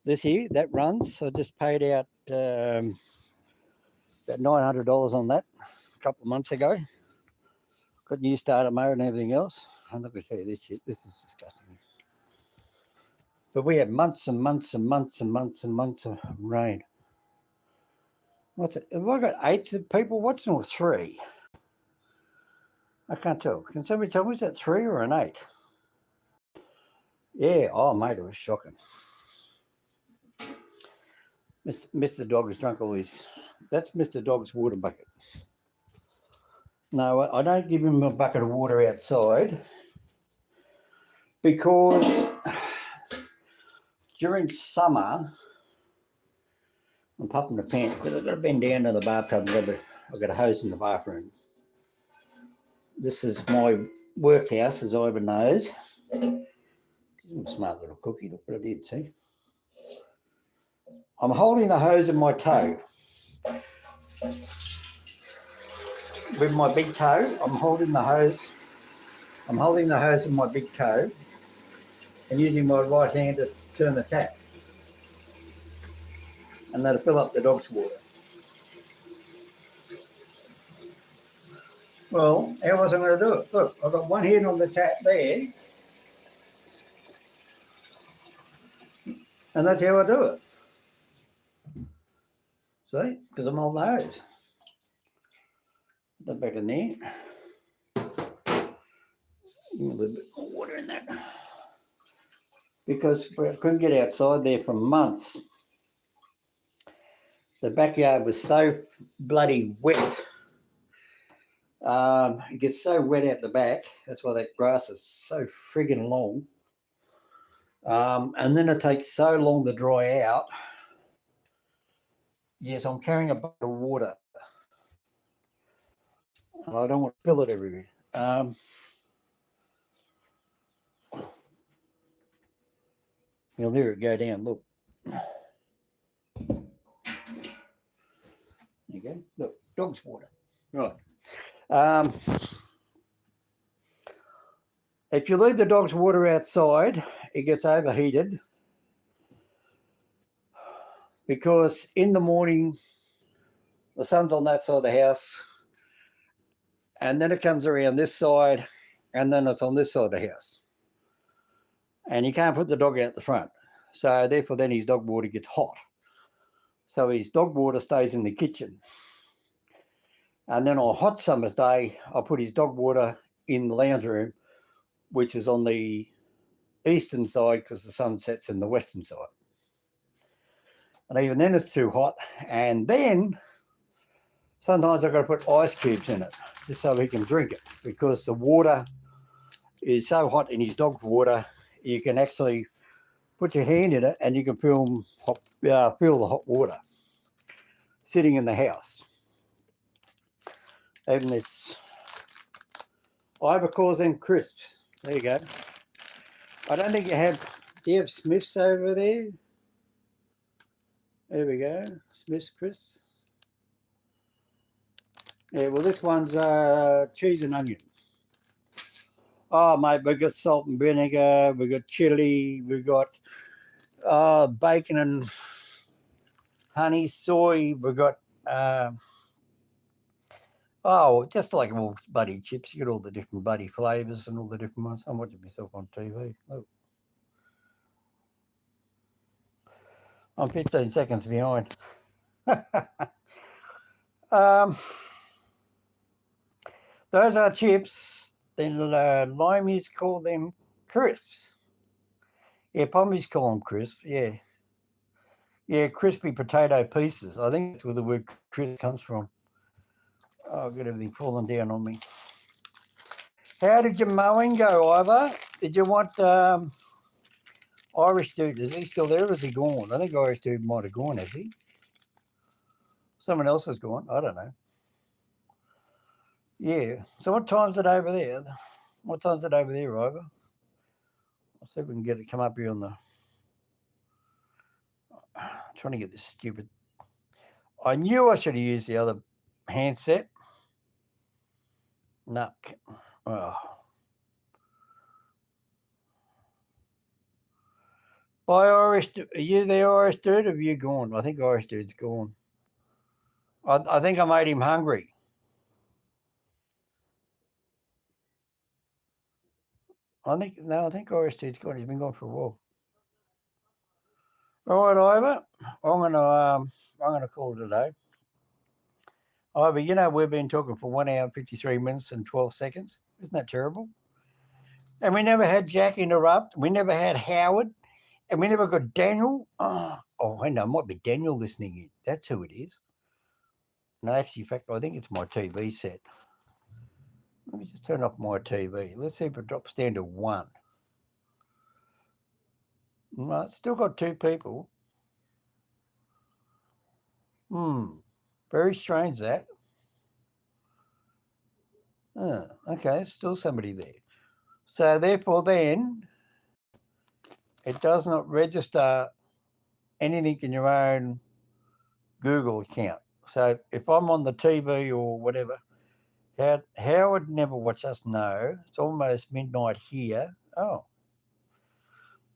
A: This here, that runs. I just paid out about $900 on that a couple of months ago. Got a new starter mower and everything else. I'm not going to show you this shit. This is disgusting. But we had months and months and months and months and months of rain. What's it? Have I got 8 people watching or 3? I can't tell. Can somebody tell me, is that 3 or an 8? Yeah. Oh, mate, it was shocking. Mr. Dog has drunk all his... That's Mr. Dog's water bucket. No, I don't give him a bucket of water outside because during summer, I'm popping the pants because I've got to bend down to the bathtub. I've got a hose in the bathroom. This is my workhouse, as Ivan knows. I'm a smart little cookie. Look what I did, see? I'm holding the hose in my toe. With my big toe, I'm holding the hose in my big toe and using my right hand to turn the tap. And that'll fill up the dog's water. Well, how was I going to do it? Look, I've got one hand on the tap there. And that's how I do it. See? Because I'm on the hose. Put that back in there. A little bit more water in that. Because I couldn't get outside there for months. The backyard was so bloody wet. It gets so wet out the back. That's why that grass is so friggin' long. And then it takes so long to dry out. Yes, I'm carrying a bucket of water. And I don't want to spill it everywhere. You'll hear it go down. Look. There you go. Look, dog's water. Right. If you leave the dog's water outside, it gets overheated because in the morning, the sun's on that side of the house, and then it comes around this side, and then it's on this side of the house. And you can't put the dog out the front. So therefore then his dog water gets hot. So his dog water stays in the kitchen. And then on a hot summer's day, I put his dog water in the lounge room, which is on the eastern side because the sun sets in the western side. And even then it's too hot. And then sometimes I've got to put ice cubes in it just so he can drink it, because the water is so hot in his dog's water, you can actually put your hand in it and you can feel the hot water sitting in the house. Even this Ibacores and crisps. There you go. I don't think you have, do you have Smith's over there? There we go, Smith's crisps. Yeah, well this one's cheese and onion. Oh mate, we've got salt and vinegar, we've got chili, we've got bacon and honey, soy, we've got just like all buddy chips. You get all the different buddy flavours and all the different ones. I'm watching myself on TV. Oh. I'm 15 seconds behind. Those are chips. Then Limeys call them crisps. Yeah, Pommies call them crisps. Yeah. Yeah, crispy potato pieces. I think that's where the word crisp comes from. Oh, I've got everything falling down on me. How did your mowing go, Ivor? Did you want Irish Dude? Is he still there or is he gone? I think Irish Dude might have gone, has he? Someone else has gone. I don't know. Yeah. So what time's it over there? What time's it over there, Ivor? I'll see if we can get it come up here on the... trying to get this stupid... I knew I should have used the other handset. No. Oh. Bye, Irish. Are you there, Irish Dude? Or have you gone? I think Irish Dude's gone. I think I made him hungry. I think Irish Dude's gone. He's been gone for a while. All right, Ivor. I'm gonna call it a day. Ivor, you know we've been talking for 1 hour, 53 minutes and 12 seconds. Isn't that terrible? And we never had Jack interrupt. We never had Howard. And we never got Daniel. Oh, I know. It might be Daniel listening in. That's who it is. No, actually, in fact, I think it's my TV set. Let me just turn off my TV. Let's see if it drops down to 1. No, it's still got 2 people. Very strange that. Okay, still somebody there. So therefore then, it does not register anything in your own Google account. So if I'm on the TV or whatever, Howard never watch us. No, it's almost midnight here. Oh.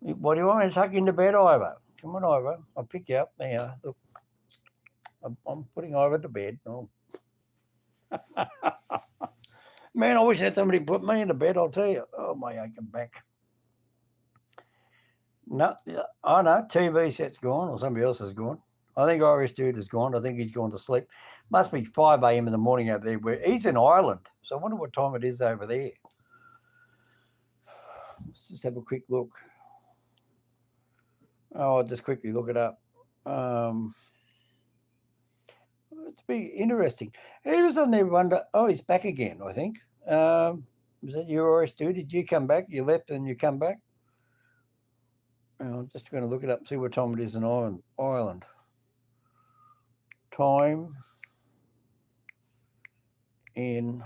A: What do you want me to tuck into bed, Ivor? Come on, Ivor. I'll pick you up now. Look, I'm putting Ivor to bed. Oh. Man, I wish I had somebody put me into bed, I'll tell you. Oh, my aching back. No, I know. TV set's gone or somebody else has gone. I think Irish Dude is gone. I think he's gone to sleep. Must be 5 a.m. in the morning over there. Where he's in Ireland. So I wonder what time it is over there. Let's just have a quick look. Oh, I'll just quickly look it up. It's be interesting. He was on there wonder. Oh, he's back again, I think. Was that you, Irish dude? Did you come back? You left and you come back? I'm just going to look it up, see what time it is in Ireland. Time in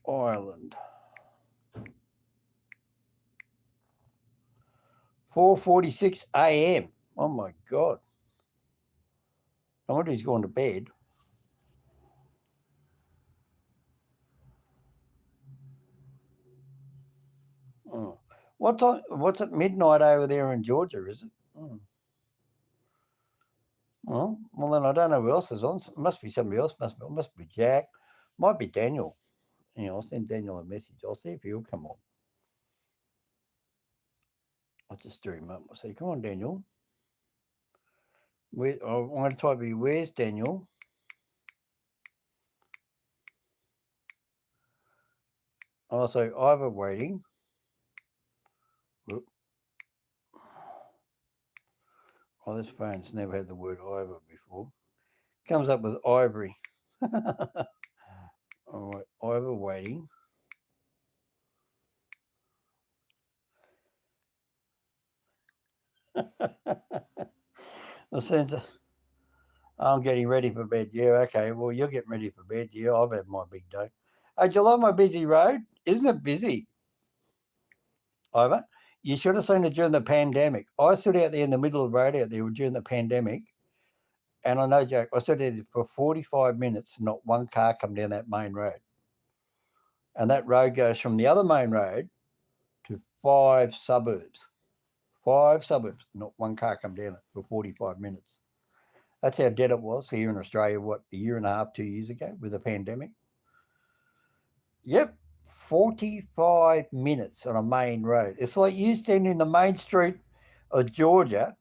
A: Ireland. 4:46 a.m. Oh my God. I wonder he's gone to bed. Oh. What time? What's at midnight over there in Georgia? Is it? Oh. Well, then I don't know who else is on. Must be somebody else. Must be Jack. Might be Daniel. I'll send Daniel a message. I'll see if he'll come on. I'll just stir him up. I'll say, "Come on, Daniel." I want to type you. Where's Daniel? I'll say, "Ivor waiting." Whoop. Oh, this phone's never had the word Ivor before. Comes up with ivory. All right, Ivor waiting. The sense I'm getting ready for bed. Yeah, okay. Well, you're getting ready for bed. Yeah, I've had my big day. Hey, do you like my busy road? Isn't it busy? Ivor, you should have seen it during the pandemic. I stood out there in the middle of the road out there during the pandemic, and I no joke, I stood there for 45 minutes, not one car come down that main road. And that road goes from the other main road to 5 suburbs. 5 suburbs, not one car come down it for 45 minutes. That's how dead it was here in Australia, what, a year and a half, 2 years ago with the pandemic? Yep, 45 minutes on a main road. It's like you standing in the main street of Georgia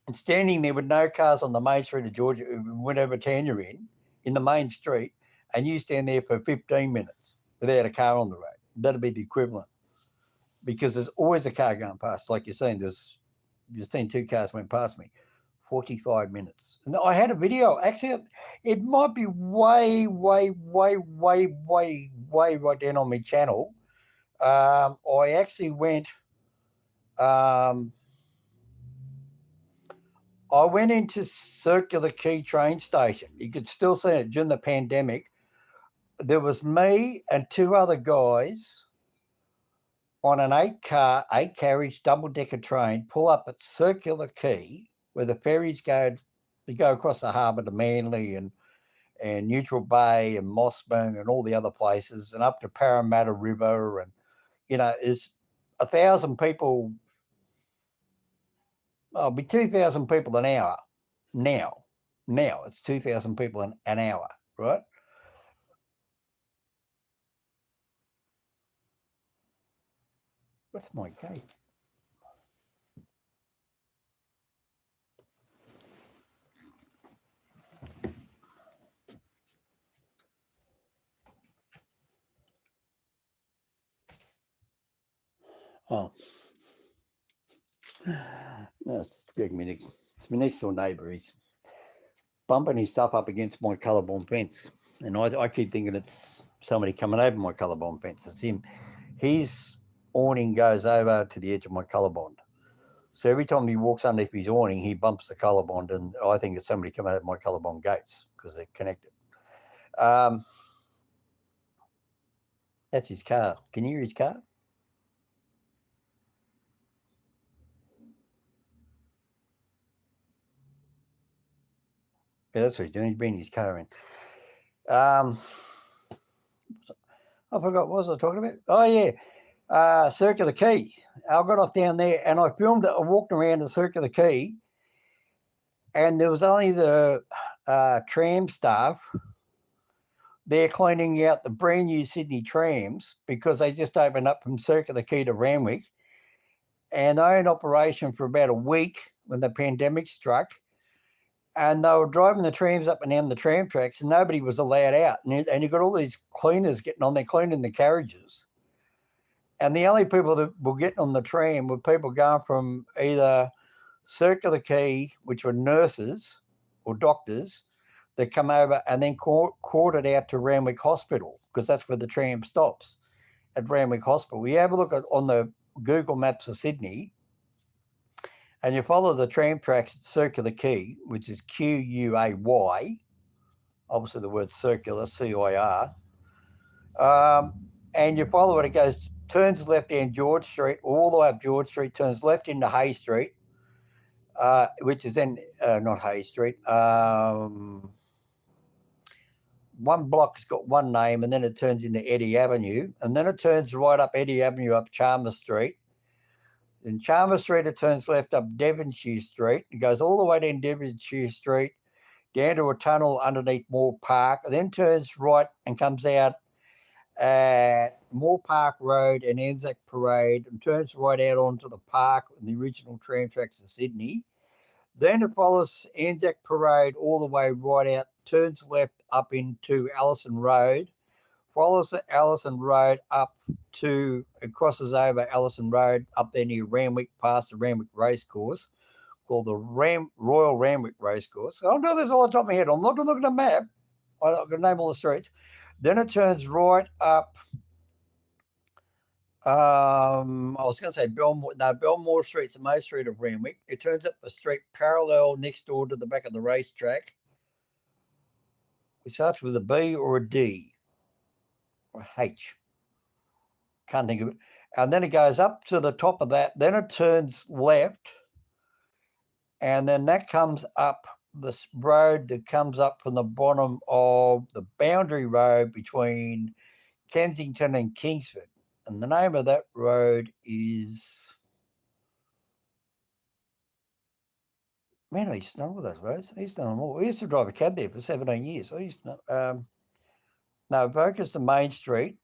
A: and standing there with no cars on the main street of Georgia, whatever town you're in the main street, and you stand there for 15 minutes without a car on the road. That'd be the equivalent. Because there's always a car going past. Like you're saying, you've seen 2 cars went past me. 45 minutes. And I had a video. Actually, it might be way right down on my channel. I actually went. I went into Circular Quay train station. You could still see it during the pandemic. There was me and 2 other guys on an 8-carriage double-decker train pull up at Circular Quay, where the ferries go across the harbour to Manly and Neutral Bay and Mossman and all the other places, and up to Parramatta River, and is 1,000 people. It'll be 2,000 people an hour now. Now it's 2,000 people an hour, right? What's my gate? Oh, no, it's my next door neighbour. He's bumping his stuff up against my colourborn fence, and I keep thinking it's somebody coming over my colourborn fence. It's him. His awning goes over to the edge of my colorbond. So every time he walks underneath his awning, he bumps the colorbond, and I think it's somebody coming out of my colorbond gates because they're connected. That's his car. Can you hear his car? Yeah, that's what he's doing. He's bringing his car in. I forgot, what was I talking about? Oh, yeah. Circular Quay. I got off down there and I filmed it. I walked around the Circular Quay, and there was only the tram staff there cleaning out the brand new Sydney trams because they just opened up from Circular Quay to Randwick, and they were in operation for about a week when the pandemic struck. And they were driving the trams up and down the tram tracks, and nobody was allowed out. And you got all these cleaners getting on there, cleaning the carriages. And the only people that were getting on the tram were people going from either Circular Quay, which were nurses, or doctors that come over and then court it out to Randwick Hospital, because that's where the tram stops, at Randwick Hospital. You have a look at on the Google Maps of Sydney, and you follow the tram tracks at Circular Quay, which is Quay, obviously the word circular, CIR, and you follow it, turns left down George Street, all the way up George Street, turns left into Hay Street, which is then, not Hay Street, one block's got one name, and then it turns into Eddie Avenue, and then it turns right up Eddie Avenue up Chalmers Street. In Chalmers Street, it turns left up Devonshire Street. It goes all the way down Devonshire Street, down to a tunnel underneath Moore Park, and then turns right and comes out at Moore Park Road and Anzac Parade, and turns right out onto the park and the original tram tracks of Sydney. Then it follows Anzac Parade all the way right out, turns left up into Allison Road, follows the Allison Road up to, it crosses over Allison Road up there near Randwick, past the Randwick Racecourse, called the Royal Randwick Racecourse. I'll do this all the top of my head. I'm not looking at the map. I can name all the streets. Then it turns right up, I was going to say Belmore. No, Belmore Street's the main street of Randwick. It turns up the street parallel next door to the back of the racetrack, which starts with a B or a D or H. Can't think of it. And then it goes up to the top of that. Then it turns left, and then that comes up this road that comes up from the bottom of the boundary road between Kensington and Kingsford. And the name of that road is, man, I used to know all those roads. I used to know them all. I used to drive a cab there for 17 years. I used to know. No, Boca's the main street.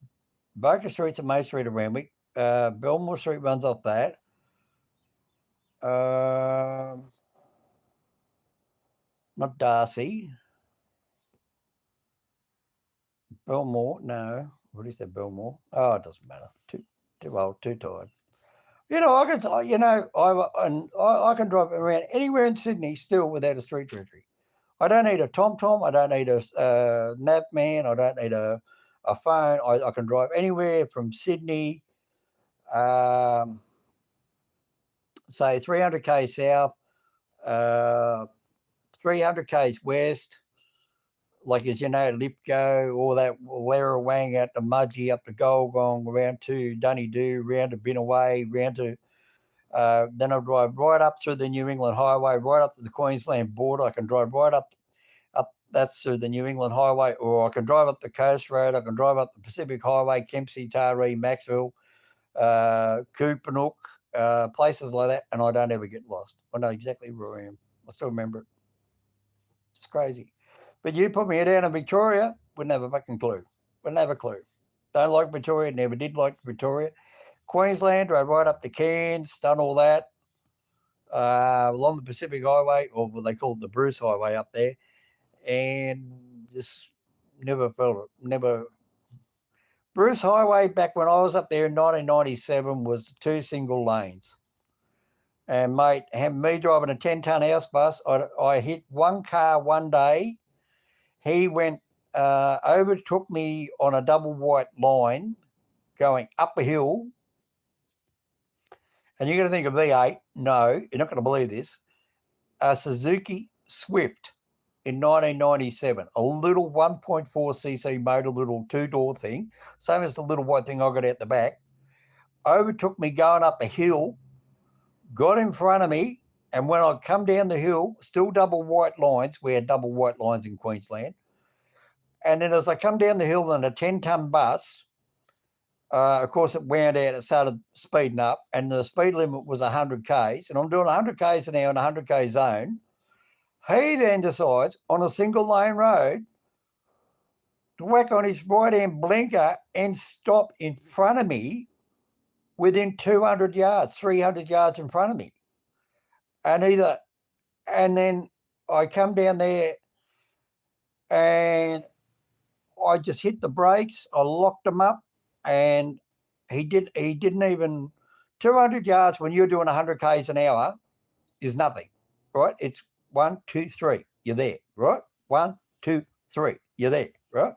A: Boca Street's the main street of Randwick. Belmore Street runs off that. Not Darcy. Belmore, no. What is that, Belmore? Oh, it doesn't matter. Too old, too tired. I can drive around anywhere in Sydney still without a street directory. I don't need a TomTom. I don't need a Navman. I don't need a phone. I can drive anywhere from Sydney, say 300 k's south, 300 k's west, like as you know, Lithgow, all that Warrawang out to Mudgee, up to Golgong, around to Dunedoo, round to Binnaway, round to then I'll drive right up through the New England Highway, right up to the Queensland border. I can drive right up that's through the New England Highway, or I can drive up the Coast Road. I can drive up the Pacific Highway, Kempsey, Taree, Maxwell, Coopanook, places like that, and I don't ever get lost. I know exactly where I am. I still remember it. It's crazy. But you put me down in Victoria, wouldn't have a fucking clue. Wouldn't have a clue. Don't like Victoria, never did like Victoria. Queensland, rode right up to Cairns, done all that. Along the Pacific Highway, or what they call it the Bruce Highway up there, and just never felt it. Never. Bruce Highway back when I was up there in 1997 was 2 single lanes. And mate, me driving a 10-ton house bus, I hit one car one day. He went, overtook me on a double white line going up a hill. And you're going to think of V8. No, you're not going to believe this. A Suzuki Swift in 1997, a little 1.4cc motor, little 2-door thing, same as the little white thing I got out the back, overtook me going up a hill, got in front of me, and when I come down the hill, still double white lines, we had double white lines in Queensland, and then as I come down the hill in a 10-ton bus, of course, it wound out, it started speeding up, and the speed limit was 100 k's, and I'm doing 100 k's an hour in a 100 k zone. He then decides on a single lane road to whack on his right-hand blinker and stop in front of me within 200 yards, 300 yards in front of me. And then I come down there and I just hit the brakes, I locked him up, and he didn't even, 200 yards when you're doing 100 k's an hour is nothing, right? It's 1, 2, 3. you're there, right? 1, 2, 3, you're there, right?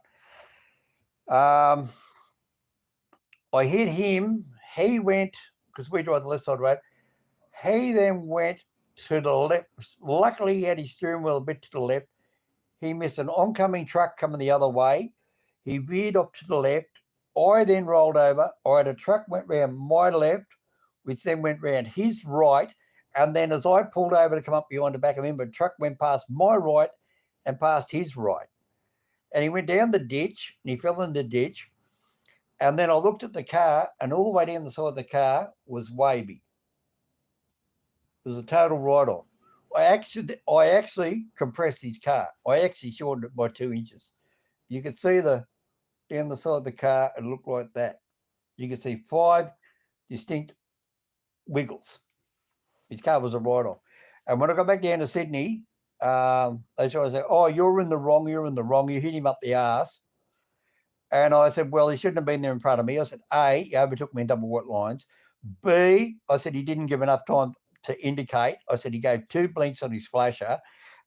A: I hit him. He went, because we drive the left side road, he then went to the left. Luckily, he had his steering wheel a bit to the left. He missed an oncoming truck coming the other way. He veered up to the left. I then rolled over. I had a truck went round my left, which then went round his right. And then as I pulled over to come up behind the back of him, a truck went past my right and past his right. And he went down the ditch, and he fell in the ditch. And then I looked at the car, and all the way down the side of the car was wavy. It was a total write-off. I actually compressed his car. I actually shortened it by 2 inches. You could see down the side of the car, it looked like that. You could see 5 distinct wiggles. His car was a write-off. And when I got back down to Sydney, they tried to say, oh, you're in the wrong. You hit him up the arse. And I said, well, he shouldn't have been there in front of me. I said, A, he overtook me in double white lines. B, I said he didn't give enough time to indicate. I said he gave 2 blinks on his flasher,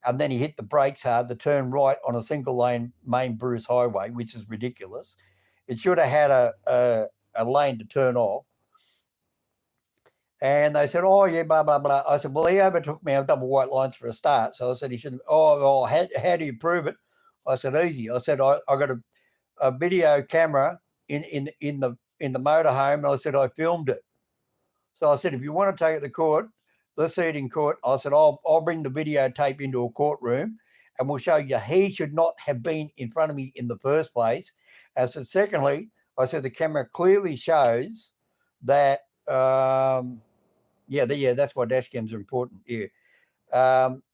A: and then he hit the brakes hard to turn right on a single lane main Bruce highway, which is ridiculous. It should have had a lane to turn off. And they said, oh, yeah, blah, blah, blah. I said, well, he overtook me on double white lines for a start. So I said, he shouldn't. Oh, how do you prove it? I said, easy. I said, I got a video camera in the motorhome, and I said, I filmed it. So I said, if you want to take it to court, let's see it in court. I said, I'll bring the videotape into a courtroom, and we'll show you he should not have been in front of me in the first place. I said, secondly, I said, the camera clearly shows that, that's why dash cams are important. Yeah.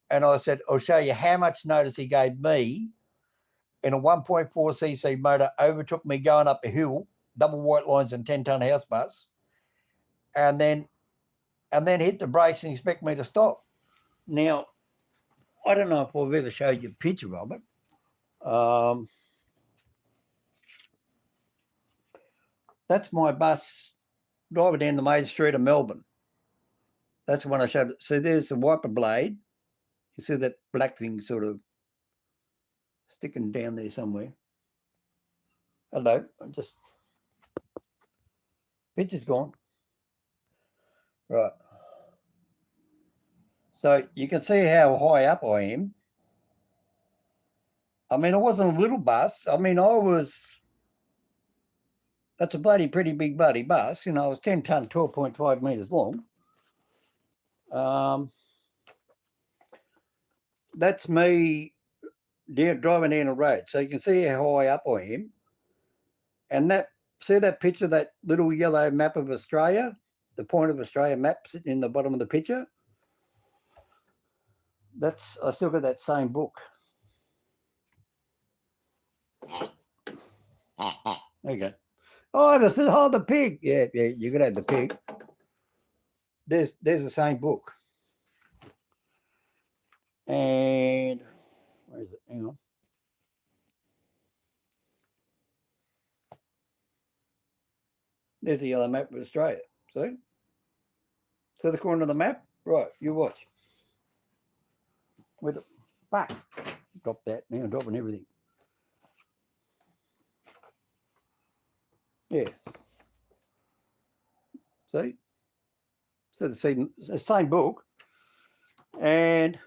A: And I said, I'll show you how much notice he gave me in a 1.4cc motor, overtook me going up a hill, double white lines and 10-ton house bus, and then hit the brakes and expect me to stop. Now, I don't know if I've ever showed you a picture of it. That's my bus driving down the main street of Melbourne. That's the one I showed. So there's the wiper blade. You see that black thing sort of sticking down there somewhere. Hello, picture's gone. Right. So you can see how high up I am. I mean, I wasn't a little bus. I mean, that's a pretty big bloody bus. You know, it was 10 ton, 12.5 metres long. That's me driving down a road. So you can see how high up I am. And see that picture, that little yellow map of Australia, the point of Australia map sitting in the bottom of the picture? I still got that same book. There you go. Oh, the pig. Yeah, you could have the pig. There's the same book. And where is it? Hang on. There's the yellow map of Australia. See? See the corner of the map? Right, you watch. With it. Back. Drop that. Now I'm dropping everything. Yeah. See? So the same book. And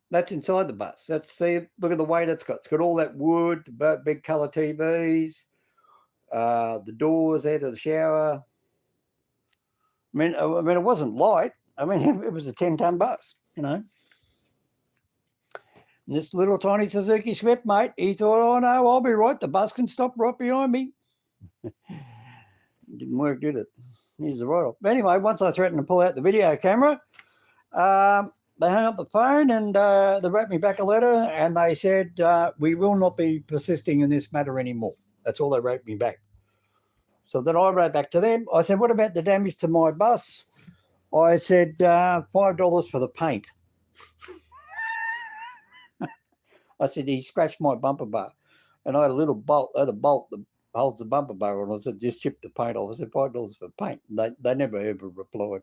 A: that's inside the bus. Look at the weight it's got. It's got all that wood, the big colour TVs, the doors out of the shower. I mean, it wasn't light. I mean, it was a 10-ton bus, you know. And this little tiny Suzuki Swift, mate, he thought, oh, no, I'll be right. The bus can stop right behind me. Didn't work, did it? Here's the write-off. Anyway, once I threatened to pull out the video camera, they hung up the phone and they wrote me back a letter and they said, we will not be persisting in this matter anymore. That's all they wrote me back. So then I wrote back to them. I said, what about the damage to my bus? I said, $5 for the paint. I said, he scratched my bumper bar. And I had a little bolt, that holds the bumper bar on. I said, just chip the paint off. I said, $5 for paint. They never ever replied.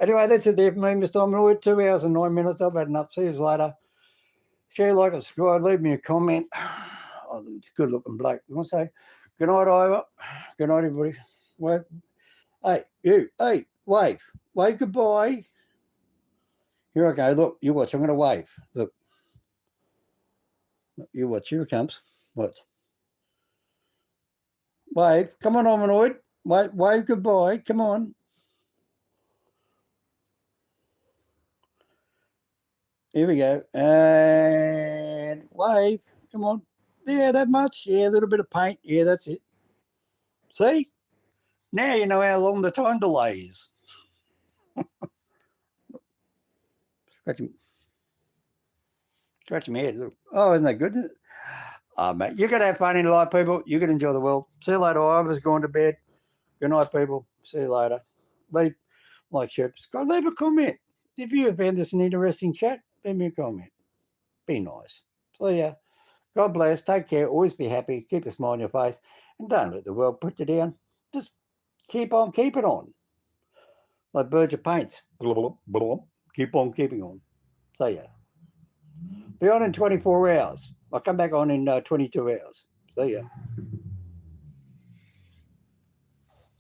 A: Anyway, that's it there for me, Mr. Ominoid. 2 hours and 9 minutes. I've had enough. See you later. Share, like, and subscribe. Leave me a comment. Oh, it's a good looking bloke. You want to say good night, Ivor? Good night, everybody. Wave. Hey, you. Hey, wave. Wave goodbye. Here I go. Look, you watch. I'm going to wave. Look. You watch. Here it comes. Watch. Wave. Come on, Ominoid. Wave goodbye. Come on. Here we go. And wave. Come on. Yeah, that much. Yeah, a little bit of paint. Yeah, that's it. See? Now you know how long the time delay is. Scratching my head. Look. Oh, isn't that good? Oh, mate, you're going to have fun in life, people. You're going to enjoy the world. See you later. I was going to bed. Good night, people. See you later. Leave, like, share, subscribe. Leave a comment. If you have found this an interesting chat, leave me a comment. Be nice. See ya. God bless. Take care. Always be happy. Keep a smile on your face. And don't let the world put you down. Just keep on keeping on. Like birds of paints. Blah, blah, blah. Keep on keeping on. See ya. Be on in 24 hours. I'll come back on in 22 hours. See ya.